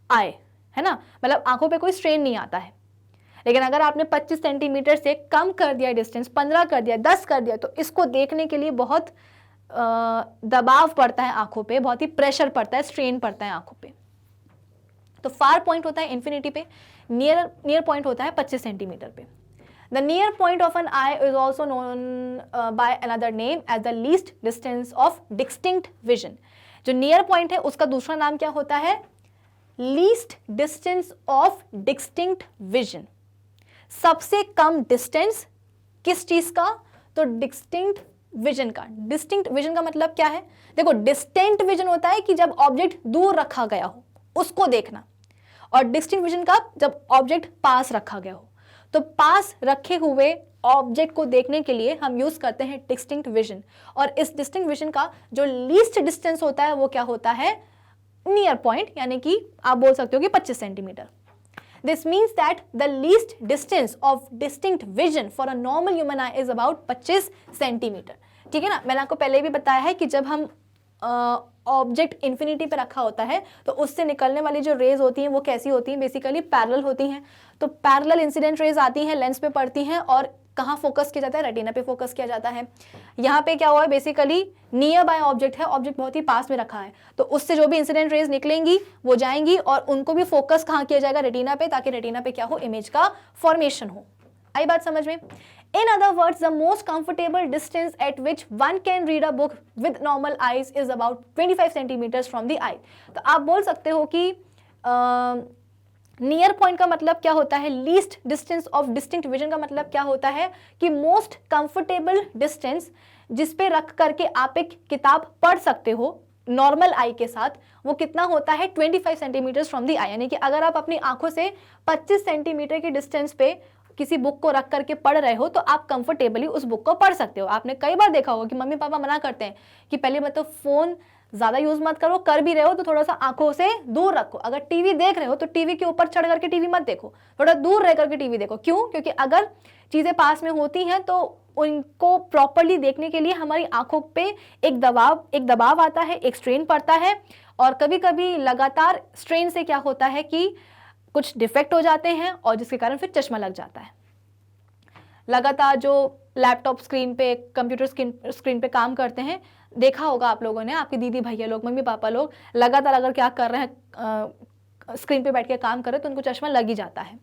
आए, है ना, मतलब आंखों पे कोई स्ट्रेन नहीं आता है। लेकिन अगर आपने 25 सेंटीमीटर से कम कर दिया डिस्टेंस, 15 कर दिया, 10 कर दिया, तो इसको देखने के लिए बहुत दबाव पड़ता है आंखों पे, बहुत ही प्रेशर पड़ता है, स्ट्रेन पड़ता है आंखों पे। तो फार पॉइंट होता है इन्फिनिटी पे, नियर पॉइंट होता है 25 सेंटीमीटर पे। The near point of an eye is also known by another name as the least distance of distinct vision. जो near point है उसका दूसरा नाम क्या होता है, least distance of distinct vision. सबसे कम डिस्टेंस किस चीज का, तो डिस्टिंक्ट विजन का। डिस्टिंक्ट विजन का मतलब क्या है, देखो डिस्टेंट विजन होता है कि जब ऑब्जेक्ट दूर रखा गया हो उसको देखना, और डिस्टिंक्ट विजन का जब ऑब्जेक्ट पास रखा गया हो। तो पास रखे हुए ऑब्जेक्ट को देखने के लिए हम यूज करते हैं डिस्टिंक्ट विजन, और इस डिस्टिंक्ट विजन का जो लीस्ट डिस्टेंस होता है वो क्या होता है, नियर पॉइंट, यानी कि आप बोल सकते हो कि 25 centimetre. This means that the least distance of distinct vision for a normal human eye is about 25 centimetre. ठीक है ना, मैंने आपको पहले भी बताया है कि जब हम ऑब्जेक्ट इन्फिनिटी पे रखा होता है तो उससे निकलने वाली जो रेज होती हैं वो कैसी होती हैं, बेसिकली पैरेलल होती हैं। तो पैरेलल इंसिडेंट रेज आती हैं, लेंस पे पड़ती हैं, और कहाँ फोकस किया जाता है, रेटिना पे फोकस किया जाता है। यहाँ पे क्या हुआ है, बेसिकली नियर बाय ऑब्जेक्ट है, ऑब्जेक्ट बहुत ही पास में रखा है, तो उससे जो भी इंसिडेंट रेज निकलेंगी वो जाएंगी और उनको भी फोकस कहाँ किया जाएगा, रेटिना पे, ताकि रेटिना पे क्या हो, इमेज का फॉर्मेशन हो। आई बात समझ में। In other words, the most comfortable distance at which one can read a book with normal eyes is about 25 centimeters from the eye. तो आप बोल सकते हो कि नियर पॉइंट का मतलब क्या होता है, least distance of distinct vision का मतलब क्या होता है कि मोस्ट कंफर्टेबल डिस्टेंस जिस पे रख करके आप एक किताब पढ़ सकते हो नॉर्मल आई के साथ, वो कितना होता है, 25 सेंटीमीटर्स फ्रॉम दी आई। यानी कि अगर आप अपनी आंखों से 25 सेंटीमीटर के डिस्टेंस पे किसी बुक को रख करके पढ़ रहे हो तो आप कंफर्टेबली उस बुक को पढ़ सकते हो। आपने कई बार देखा होगा कि मम्मी पापा मना करते हैं कि पहले मतलब फोन ज्यादा यूज मत करो, कर भी रहे हो तो थोड़ा सा आंखों से दूर रखो। अगर टीवी देख रहे हो तो टीवी के ऊपर चढ़ करके टीवी मत देखो, थोड़ा दूर रह करके टीवी देखो। क्यों? क्योंकि अगर चीजें पास में होती हैं तो उनको प्रॉपरली देखने के लिए हमारी आंखों पे एक दबाव आता है, एक स्ट्रेन पड़ता है, और कभी कभी लगातार स्ट्रेन से क्या होता है कि कुछ डिफेक्ट हो जाते हैं और जिसके कारण फिर चश्मा लग जाता है। लगातार जो लैपटॉप स्क्रीन पे, कंप्यूटर स्क्रीन पे काम करते हैं, देखा होगा आप लोगों ने, आपके दीदी भैया लोग, मम्मी पापा लोग लगातार अगर क्या कर रहे हैं, स्क्रीन पे बैठ के काम कर रहे हैं तो उनको चश्मा लग ही जाता है।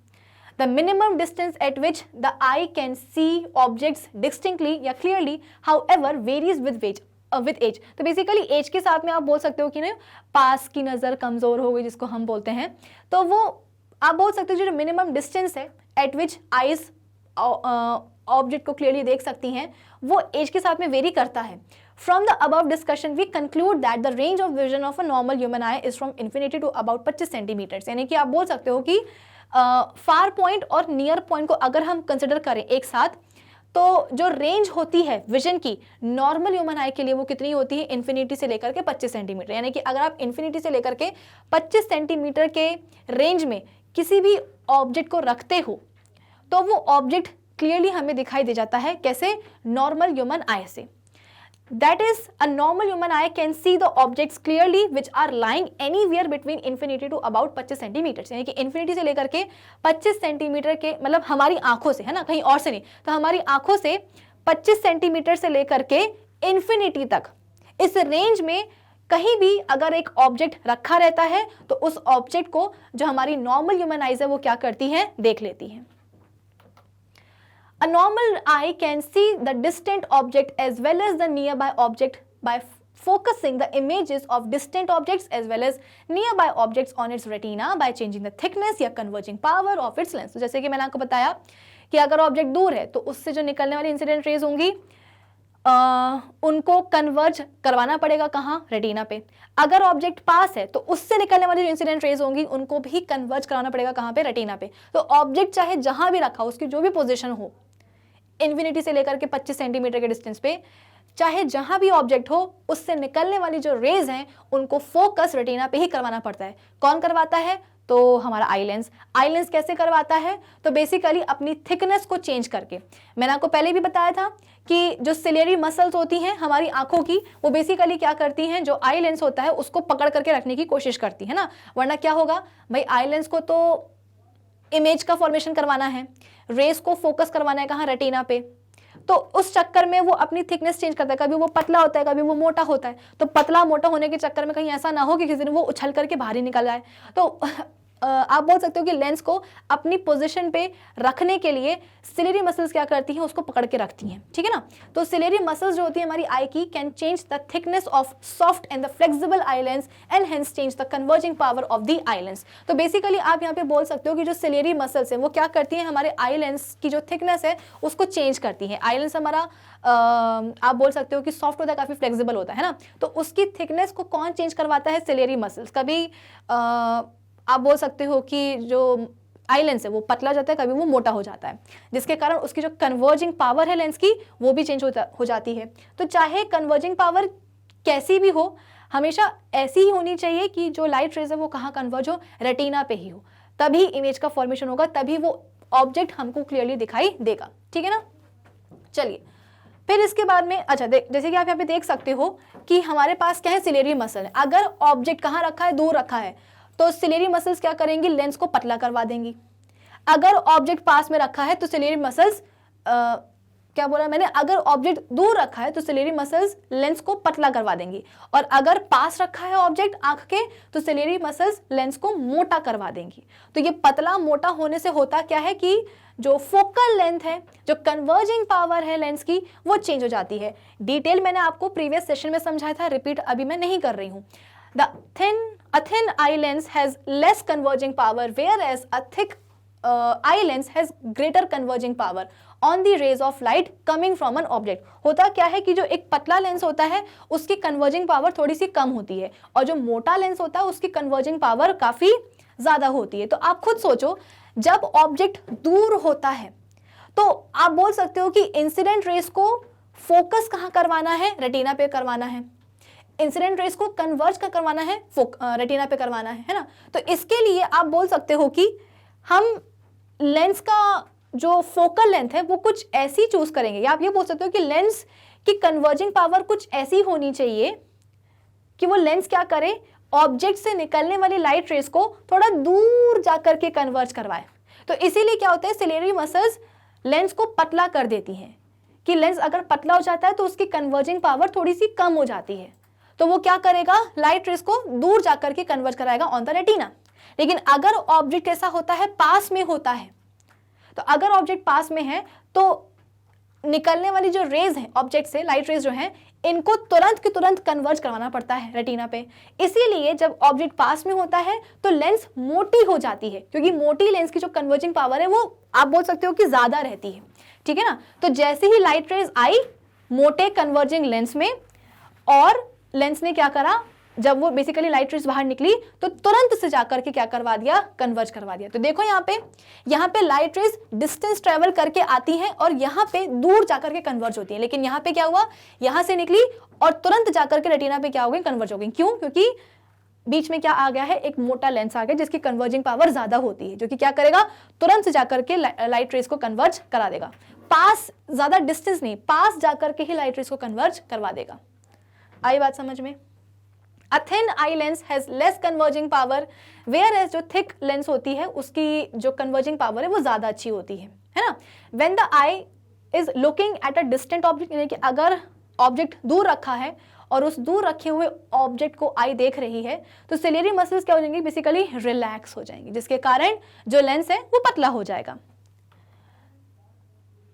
The minimum distance at which the eye can see objects distinctly या clearly, however, varies with age. तो बेसिकली एज के साथ में आप बोल सकते हो कि ना पास की नज़र कमज़ोर हो गई, जिसको हम बोलते हैं, तो वो आप बोल सकते हो जो मिनिमम डिस्टेंस है एट विच आइज ऑब्जेक्ट को क्लियरली देख सकती हैं, वो एज के साथ में वेरी करता है। From the above discussion, we conclude that the range of vision of a normal human eye is from infinity to about 25 centimetres. यानी कि आप बोल सकते हो कि फार पॉइंट और नियर पॉइंट को अगर हम कंसिडर करें एक साथ, तो जो रेंज होती है विजन की नॉर्मल ह्यूमन आई के लिए वो कितनी होती है, इन्फिनिटी से लेकर के 25 सेंटीमीटर। यानी कि अगर आप इन्फिनिटी से लेकर के 25 सेंटीमीटर के रेंज में किसी भी ऑब्जेक्ट को रखते हो तो वो ऑब्जेक्ट क्लियरली हमें दिखाई दे जाता है। कैसे? नॉर्मल ह्यूमन आई से। That is, a normal human eye can see the objects clearly which are lying anywhere between infinity to about 25 centimetre. यानी कि इन्फिनिटी से लेकर के 25 सेंटीमीटर के, मतलब हमारी आंखों से, है ना, कहीं और से नहीं, तो हमारी आंखों से 25 सेंटीमीटर से लेकर के इन्फिनिटी तक, इस रेंज में कहीं भी अगर एक ऑब्जेक्ट रखा रहता है तो उस ऑब्जेक्ट को जो हमारी नॉर्मल ह्यूमन आईज है वो क्या करती हैं, देख लेती हैं। A normal eye can see the distant object as well as the nearby object by focusing the images of distant objects as well as nearby objects on its retina by changing the thickness या converging power of its lens। तो जैसे कि मैंने आपको बताया कि अगर object दूर है तो उससे जो निकलने वाली इंसिडेंट रेज होंगी उनको कन्वर्ज करवाना पड़ेगा कहाँ, रेटिना पे। अगर ऑब्जेक्ट पास है तो उससे निकलने वाली जो इंसिडेंट रेज होंगी उनको भी कन्वर्ज कराना पड़ेगा कहाँ पे, रेटिना पे। तो ऑब्जेक्ट चाहे जहां भी रखा हो, उसकी जो भी पोजीशन हो, इन्फिनिटी से लेकर के 25 सेंटीमीटर के डिस्टेंस पे, चाहे जहां भी ऑब्जेक्ट हो, उससे निकलने वाली जो रेज हैं उनको फोकस रेटिना पे ही करवाना पड़ता है। कौन करवाता है, तो हमारा आई लेंस। आई लेंस कैसे करवाता है, तो बेसिकली अपनी थिकनेस को चेंज करके। मैंने आपको पहले भी बताया था कि जो सिलेरी मसल्स होती हैं हमारी आंखों की, वो बेसिकली क्या करती हैं, जो आई लेंस होता है उसको पकड़ करके रखने की कोशिश करती है ना, वरना क्या होगा भाई, आई लेंस को तो इमेज का फॉर्मेशन करवाना है, रेस को फोकस करवाना है कहाँ, रेटिना पे। तो उस चक्कर में वो अपनी थिकनेस चेंज करता है, कभी वो पतला होता है, कभी वो मोटा होता है। तो पतला मोटा होने के चक्कर में कहीं ऐसा ना हो कि किसी दिन वो उछल करके बाहर ही निकल आए। तो आप बोल सकते हो कि लेंस को अपनी पोजीशन पे रखने के लिए सिलेरी मसल्स क्या करती हैं, उसको पकड़ के रखती हैं, ठीक है ना। तो सिलेरी मसल्स जो होती है हमारी आई की, can change the thickness of soft and the flexible eye lens and hence change the converging power of the eye lens. तो बेसिकली आप यहाँ पे बोल सकते हो कि जो सिलेरी मसल्स है वो क्या करती हैं, हमारे आई लेंस की जो थिकनेस है उसको चेंज करती है। आई लेंस हमारा आप बोल सकते हो कि सॉफ्ट होता है, काफी फ्लेक्सिबल होता है ना, तो उसकी थिकनेस को कौन चेंज करवाता है, सिलेरी मसल्स। कभी आप बोल सकते हो कि जो आई लेंस है वो पतला जाता है, कभी वो मोटा हो जाता है, जिसके कारण उसकी जो कन्वर्जिंग पावर है लेंस की वो भी चेंज हो जाती है। तो चाहे कन्वर्जिंग पावर कैसी भी हो, हमेशा ऐसी ही होनी चाहिए कि जो लाइट रेज है वो कहाँ कन्वर्ज हो, रेटिना पे ही हो, तभी इमेज का फॉर्मेशन होगा, तभी वो ऑब्जेक्ट हमको क्लियरली दिखाई देगा, ठीक है ना। चलिए फिर इसके बाद में, अच्छा जैसे कि आप यहाँ पे देख सकते हो कि हमारे पास क्या है, सिलेरी मसल है। अगर ऑब्जेक्ट कहाँ रखा है, दूर रखा है, तो सिलेरी मसल्स क्या करेंगी, लेंस को पतला करवा देंगी। अगर ऑब्जेक्ट पास में रखा है तो सिलेरी मसल्स क्या बोला मैंने, अगर ऑब्जेक्ट दूर रखा है तो सिलेरी मसल्स लेंस को पतला करवा देंगी, और अगर पास रखा है ऑब्जेक्ट आंख के तो सिलेरी मसल्स लेंस को मोटा करवा देंगी। तो ये पतला मोटा होने से होता क्या है कि जो फोकल लेंथ है, जो कन्वर्जिंग पावर है लेंस की, वो चेंज हो जाती है। डिटेल मैंने आपको प्रीवियस सेशन में समझाया था, रिपीट अभी मैं नहीं कर रही हूँ। A thin eye lens has less converging power, whereas a thick eye lens has greater converging power on the rays of light coming from an object। होता क्या है कि जो एक पतला लेंस होता है उसकी कन्वर्जिंग पावर थोड़ी सी कम होती है, और जो मोटा लेंस होता है उसकी कन्वर्जिंग पावर काफी ज्यादा होती है। तो आप खुद सोचो, जब ऑब्जेक्ट दूर होता है तो आप बोल सकते हो कि इंसिडेंट रेस को फोकस कहाँ करवाना है, रेटिना पे करवाना है। इंसिडेंट रेस को कन्वर्ज का करवाना है, रेटिना पे करवाना है ना। तो इसके लिए आप बोल सकते हो कि हम लेंस का जो फोकल लेंथ है वो कुछ ऐसी चूज करेंगे, या आप ये बोल सकते हो कि लेंस की कन्वर्जिंग पावर कुछ ऐसी होनी चाहिए कि वो लेंस क्या करे, ऑब्जेक्ट से निकलने वाली लाइट रेस को थोड़ा दूर जाकर के कन्वर्ज करवाए। तो इसीलिए क्या होता है, सिलेरी मसल्स लेंस को पतला कर देती हैं, कि लेंस अगर पतला हो जाता है तो उसकी कन्वर्जिंग पावर थोड़ी सी कम हो जाती है, तो वो क्या करेगा, लाइट रेस को दूर जाकर के कन्वर्ज कराएगा ऑन द रेटिना। लेकिन अगर ऑब्जेक्ट ऐसा होता है, पास में होता है, तो अगर ऑब्जेक्ट पास में है तो निकलने वाली जो रेज है ऑब्जेक्ट से, लाइट रेज जो है, इनको तुरंत के तुरंत कन्वर्ज करवाना पड़ता है रेटिना पे। इसीलिए जब ऑब्जेक्ट पास में होता है तो लेंस मोटी हो जाती है, क्योंकि मोटी लेंस की जो कन्वर्जिंग पावर है वो आप बोल सकते हो कि ज्यादा रहती है, ठीक है ना। तो जैसे ही लाइट रेज आई मोटे कन्वर्जिंग लेंस में, और लेंस ने क्या करा, जब वो बेसिकली लाइट रेज बाहर निकली तो तुरंत से जाकर के क्या करवा दिया, कन्वर्ज करवा दिया। तो देखो यहाँ पे लाइट रेज डिस्टेंस ट्रेवल करके आती हैं और यहाँ पे दूर जाकर के कन्वर्ज होती है। लेकिन यहाँ पे क्या हुआ, यहाँ से निकली और तुरंत जाकर के रेटिना पे क्या हो गई, कन्वर्ज हो गई। क्यों, क्योंकि बीच में क्या आ गया है, एक मोटा लेंस आ गया जिसकी कन्वर्जिंग पावर ज्यादा होती है, जो कि क्या करेगा, तुरंत से जाकर के लाइट रेज को कन्वर्ज करा देगा। पास, ज्यादा डिस्टेंस नहीं, पास जाकर के ही लाइट रेज को कन्वर्ज करवा देगा। आई बात समझ में। A thin eye lens has less converging power, whereas जो thick lens होती है उसकी जो converging power है वो ज्यादा अच्छी होती है ना। When the eye is looking at a distant object, यानी कि अगर ऑब्जेक्ट दूर रखा है और उस दूर रखे हुए ऑब्जेक्ट को आई देख रही है तो सिलेरी मसल्स क्या हो जाएंगी, बेसिकली रिलैक्स हो जाएंगी, जिसके कारण जो लेंस है वो पतला हो जाएगा।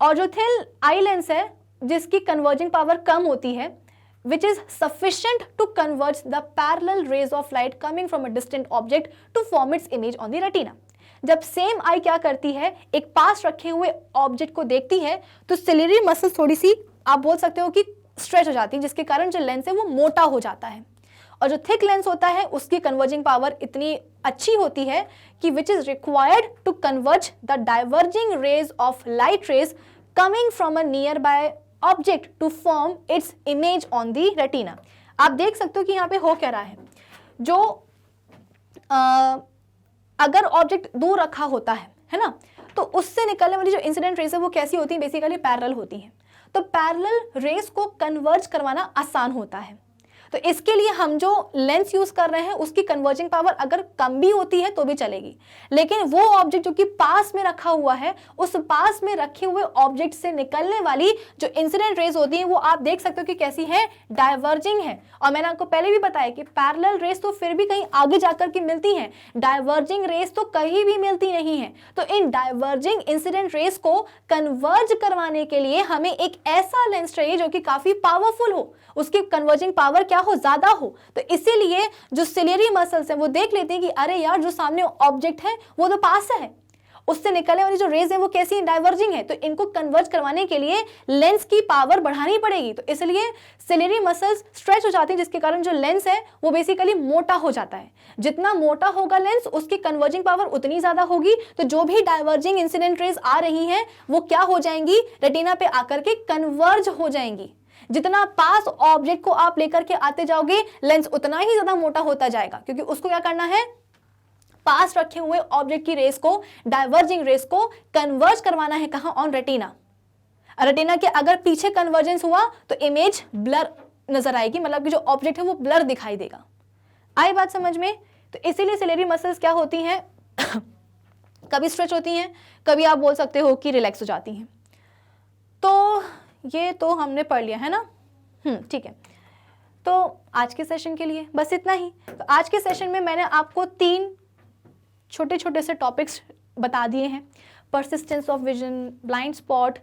और जो थिन आई लेंस है जिसकी कन्वर्जिंग पावर कम होती है, which is sufficient to converge the parallel rays of light coming from a distant object to form its image on the retina। जब सेम आई क्या करती है, एक पास रखे हुए ऑब्जेक्ट को देखती है तो सिलेरी मसल्स थोड़ी सी आप बोल सकते हो कि स्ट्रेच हो जाती है, जिसके कारण जो लेंस है वो मोटा हो जाता है। और जो थिक लेंस होता है उसकी कन्वर्जिंग पावर इतनी अच्छी होती है कि which is required to converge the diverging rays of light rays coming from a nearby object to form its image on the retina. आप देख सकते हो कि यहाँ पे हो क्या रहा है, जो अगर ऑब्जेक्ट दूर रखा होता है ना, तो उससे निकलने वाली जो इंसिडेंट रेज है वो कैसी होती है, बेसिकली पैरेलल होती है। तो पैरेलल रेज को कन्वर्ज करवाना आसान होता है। तो इसके लिए हम जो लेंस यूज कर रहे हैं उसकी कन्वर्जिंग पावर अगर कम भी होती है तो भी चलेगी, लेकिन वो ऑब्जेक्ट जो कि पास में रखा हुआ है, उस पास में रखे हुए ऑब्जेक्ट से निकलने वाली जो इंसिडेंट रेज होती हैं वो आप देख सकते हो कि कैसी है, डाइवर्जिंग है। और मैंने आपको पहले भी बताया कि पैरेलल रेज तो फिर भी कहीं आगे जाकर के मिलती हैं, डाइवर्जिंग रेज तो कहीं भी मिलती नहीं है। तो इन डाइवर्जिंग इंसिडेंट रेज को कन्वर्ज करवाने के लिए हमें एक ऐसा लेंस चाहिए जो कि काफी पावरफुल हो, उसकी कन्वर्जिंग पावर क्या हो, ज्यादा हो। तो इसीलिए जो सिलियरी मसल्स हैं वो देख लेते हैं कि अरे यार जो सामने ऑब्जेक्ट है वो तो पास है, उससे निकलने वाली जो रेज है वो कैसी है, डाइवर्जिंग है। तो इनको कन्वर्ज करवाने के लिए लेंस की पावर बढ़ानी पड़ेगी। तो इसलिए सिलियरी मसल्स स्ट्रेच हो जाती है, जिसके कारण जो लेंस है वो बेसिकली मोटा हो जाता है। जितना मोटा होगा लेंस उसकी कन्वर्जिंग पावर उतनी ज्यादा होगी। तो जो भी डाइवर्जिंग इंसिडेंट रेज आ रही हैं वो क्या हो जाएंगी, रेटिना पे आकर के कन्वर्ज हो जाएंगी। जितना पास ऑब्जेक्ट को आप लेकर के आते जाओगे लेंस उतना ही ज्यादा मोटा होता जाएगा, क्योंकि उसको क्या करना है, पास रखे हुए ऑब्जेक्ट की रेस को, डाइवर्जिंग रेस को कन्वर्ज करवाना है। कहां, ऑन रेटिना। रेटिना के अगर पीछे कन्वर्जेंस हुआ तो इमेज ब्लर नजर आएगी, मतलब कि जो ऑब्जेक्ट है वो ब्लर दिखाई देगा। आई बात समझ में? तो इसीलिए सिलेरी मसल्स क्या होती हैं कभी स्ट्रेच होती हैं, कभी आप बोल सकते हो कि रिलैक्स हो जाती हैं। तो ये तो हमने पढ़ लिया है ना, ठीक है। तो आज के सेशन के लिए बस इतना ही। तो आज के सेशन में मैंने आपको 3 छोटे छोटे से टॉपिक्स बता दिए हैं, persistence of vision, blind spot,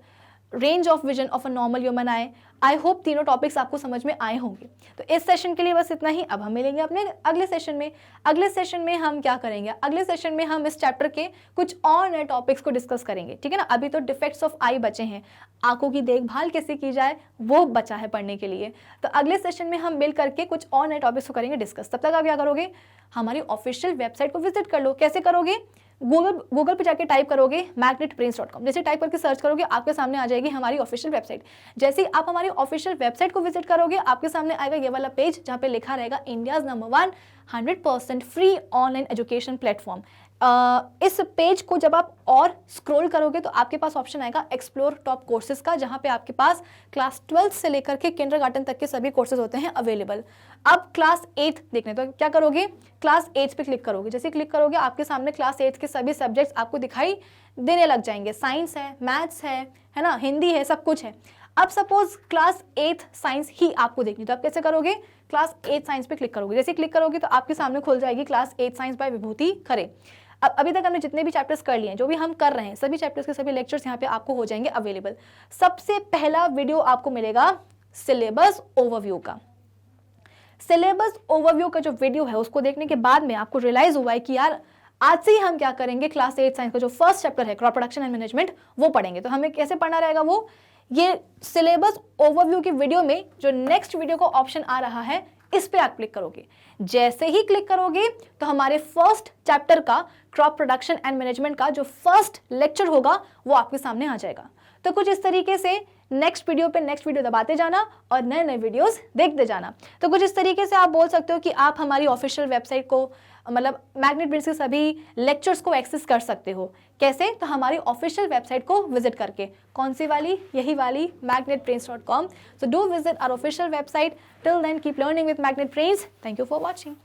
range of vision of a normal human I. I hope तीनों टॉपिक्स आपको समझ में आए होंगे। तो इस सेशन के लिए बस इतना ही। अब हम मिलेंगे अपने अगले सेशन में। अगले सेशन में हम क्या करेंगे, अगले सेशन में हम इस चैप्टर के कुछ और नए टॉपिक्स को डिस्कस करेंगे, ठीक है ना। अभी तो डिफेक्ट्स ऑफ आई बचे हैं, आंखों की देखभाल कैसे की जाए वो बचा है पढ़ने के लिए। तो अगले सेशन में हम मिल करके कुछ और नए टॉपिक्स को करेंगे डिस्कस। तब तक आप क्या करोगे, हमारी ऑफिशियल वेबसाइट को विजिट कर लो। कैसे करोगे, गूगल पे जाके टाइप करोगे magnetbrains.com। जैसे टाइप करके सर्च करोगे आपके सामने आ जाएगी हमारी ऑफिशियल वेबसाइट। जैसे ही आप हमारी ऑफिशियल वेबसाइट को विजिट करोगे आपके सामने आएगा ये वाला पेज जहाँ पे लिखा रहेगा India's number 1 100% free online education platform. इस पेज को जब आप और स्क्रॉल करोगे तो आपके पास ऑप्शन आएगा एक्सप्लोर टॉप कोर्सेज का, जहाँ पे आपके पास क्लास 12 से लेकर के किंडरगार्टन तक के सभी कोर्सेज होते हैं अवेलेबल। अब क्लास 8 देखने, तो क्या करोगे, क्लास 8 पे क्लिक करोगे। जैसे क्लिक करोगे आपके सामने क्लास 8 के सभी सब्जेक्ट्स आपको दिखाई देने लग जाएंगे। साइंस है, मैथ्स है ना, हिंदी है, सब कुछ है। अब सपोज क्लास 8 साइंस ही आपको देखनी, तो आप कैसे करोगे, क्लास 8 साइंस पे क्लिक करोगे। जैसे क्लिक करोगे तो आपके सामने खुल जाएगी क्लास 8 साइंस बाय विभूति खरे। अब अभी तक हमने जितने भी चैप्टर्स कर लिए हैं, जो भी हम कर रहे हैं, सभी चैप्टर्स के सभी लेक्चर्स यहाँ पे आपको हो जाएंगे अवेलेबल। सबसे पहला वीडियो आपको मिलेगा सिलेबस ओवरव्यू का। सिलेबस ओवरव्यू का जो वीडियो है उसको देखने के बाद में आपको रियलाइज हुआ है कि यार आज से ही हम क्या करेंगे, क्लास 8 साइंस का जो फर्स्ट चैप्टर है क्रॉप प्रोडक्शन एंड मैनेजमेंट वो पढ़ेंगे। तो हमें कैसे पढ़ना रहेगा वो, ये सिलेबस ओवरव्यू की वीडियो में जो नेक्स्ट वीडियो का ऑप्शन आ रहा है इस पे आप क्लिक करोगे। जैसे ही क्लिक करोगे तो हमारे फर्स्ट चैप्टर का क्रॉप प्रोडक्शन एंड मैनेजमेंट का जो फर्स्ट लेक्चर होगा वो आपके सामने आ जाएगा। तो कुछ इस तरीके से नेक्स्ट वीडियो दबाते जाना और नए नए वीडियोस देखते जाना। तो कुछ इस तरीके से आप बोल सकते हो कि आप हमारी ऑफिशियल वेबसाइट को, मतलब मैग्नेट ब्रेन्स के सभी लेक्चर्स को एक्सेस कर सकते हो। कैसे, तो हमारी ऑफिशियल वेबसाइट को विजिट करके। कौन सी वाली, यही वाली magnetbrains.com। So do visit our official website. Till then keep learning with Magnet Brains. Thank you for watching.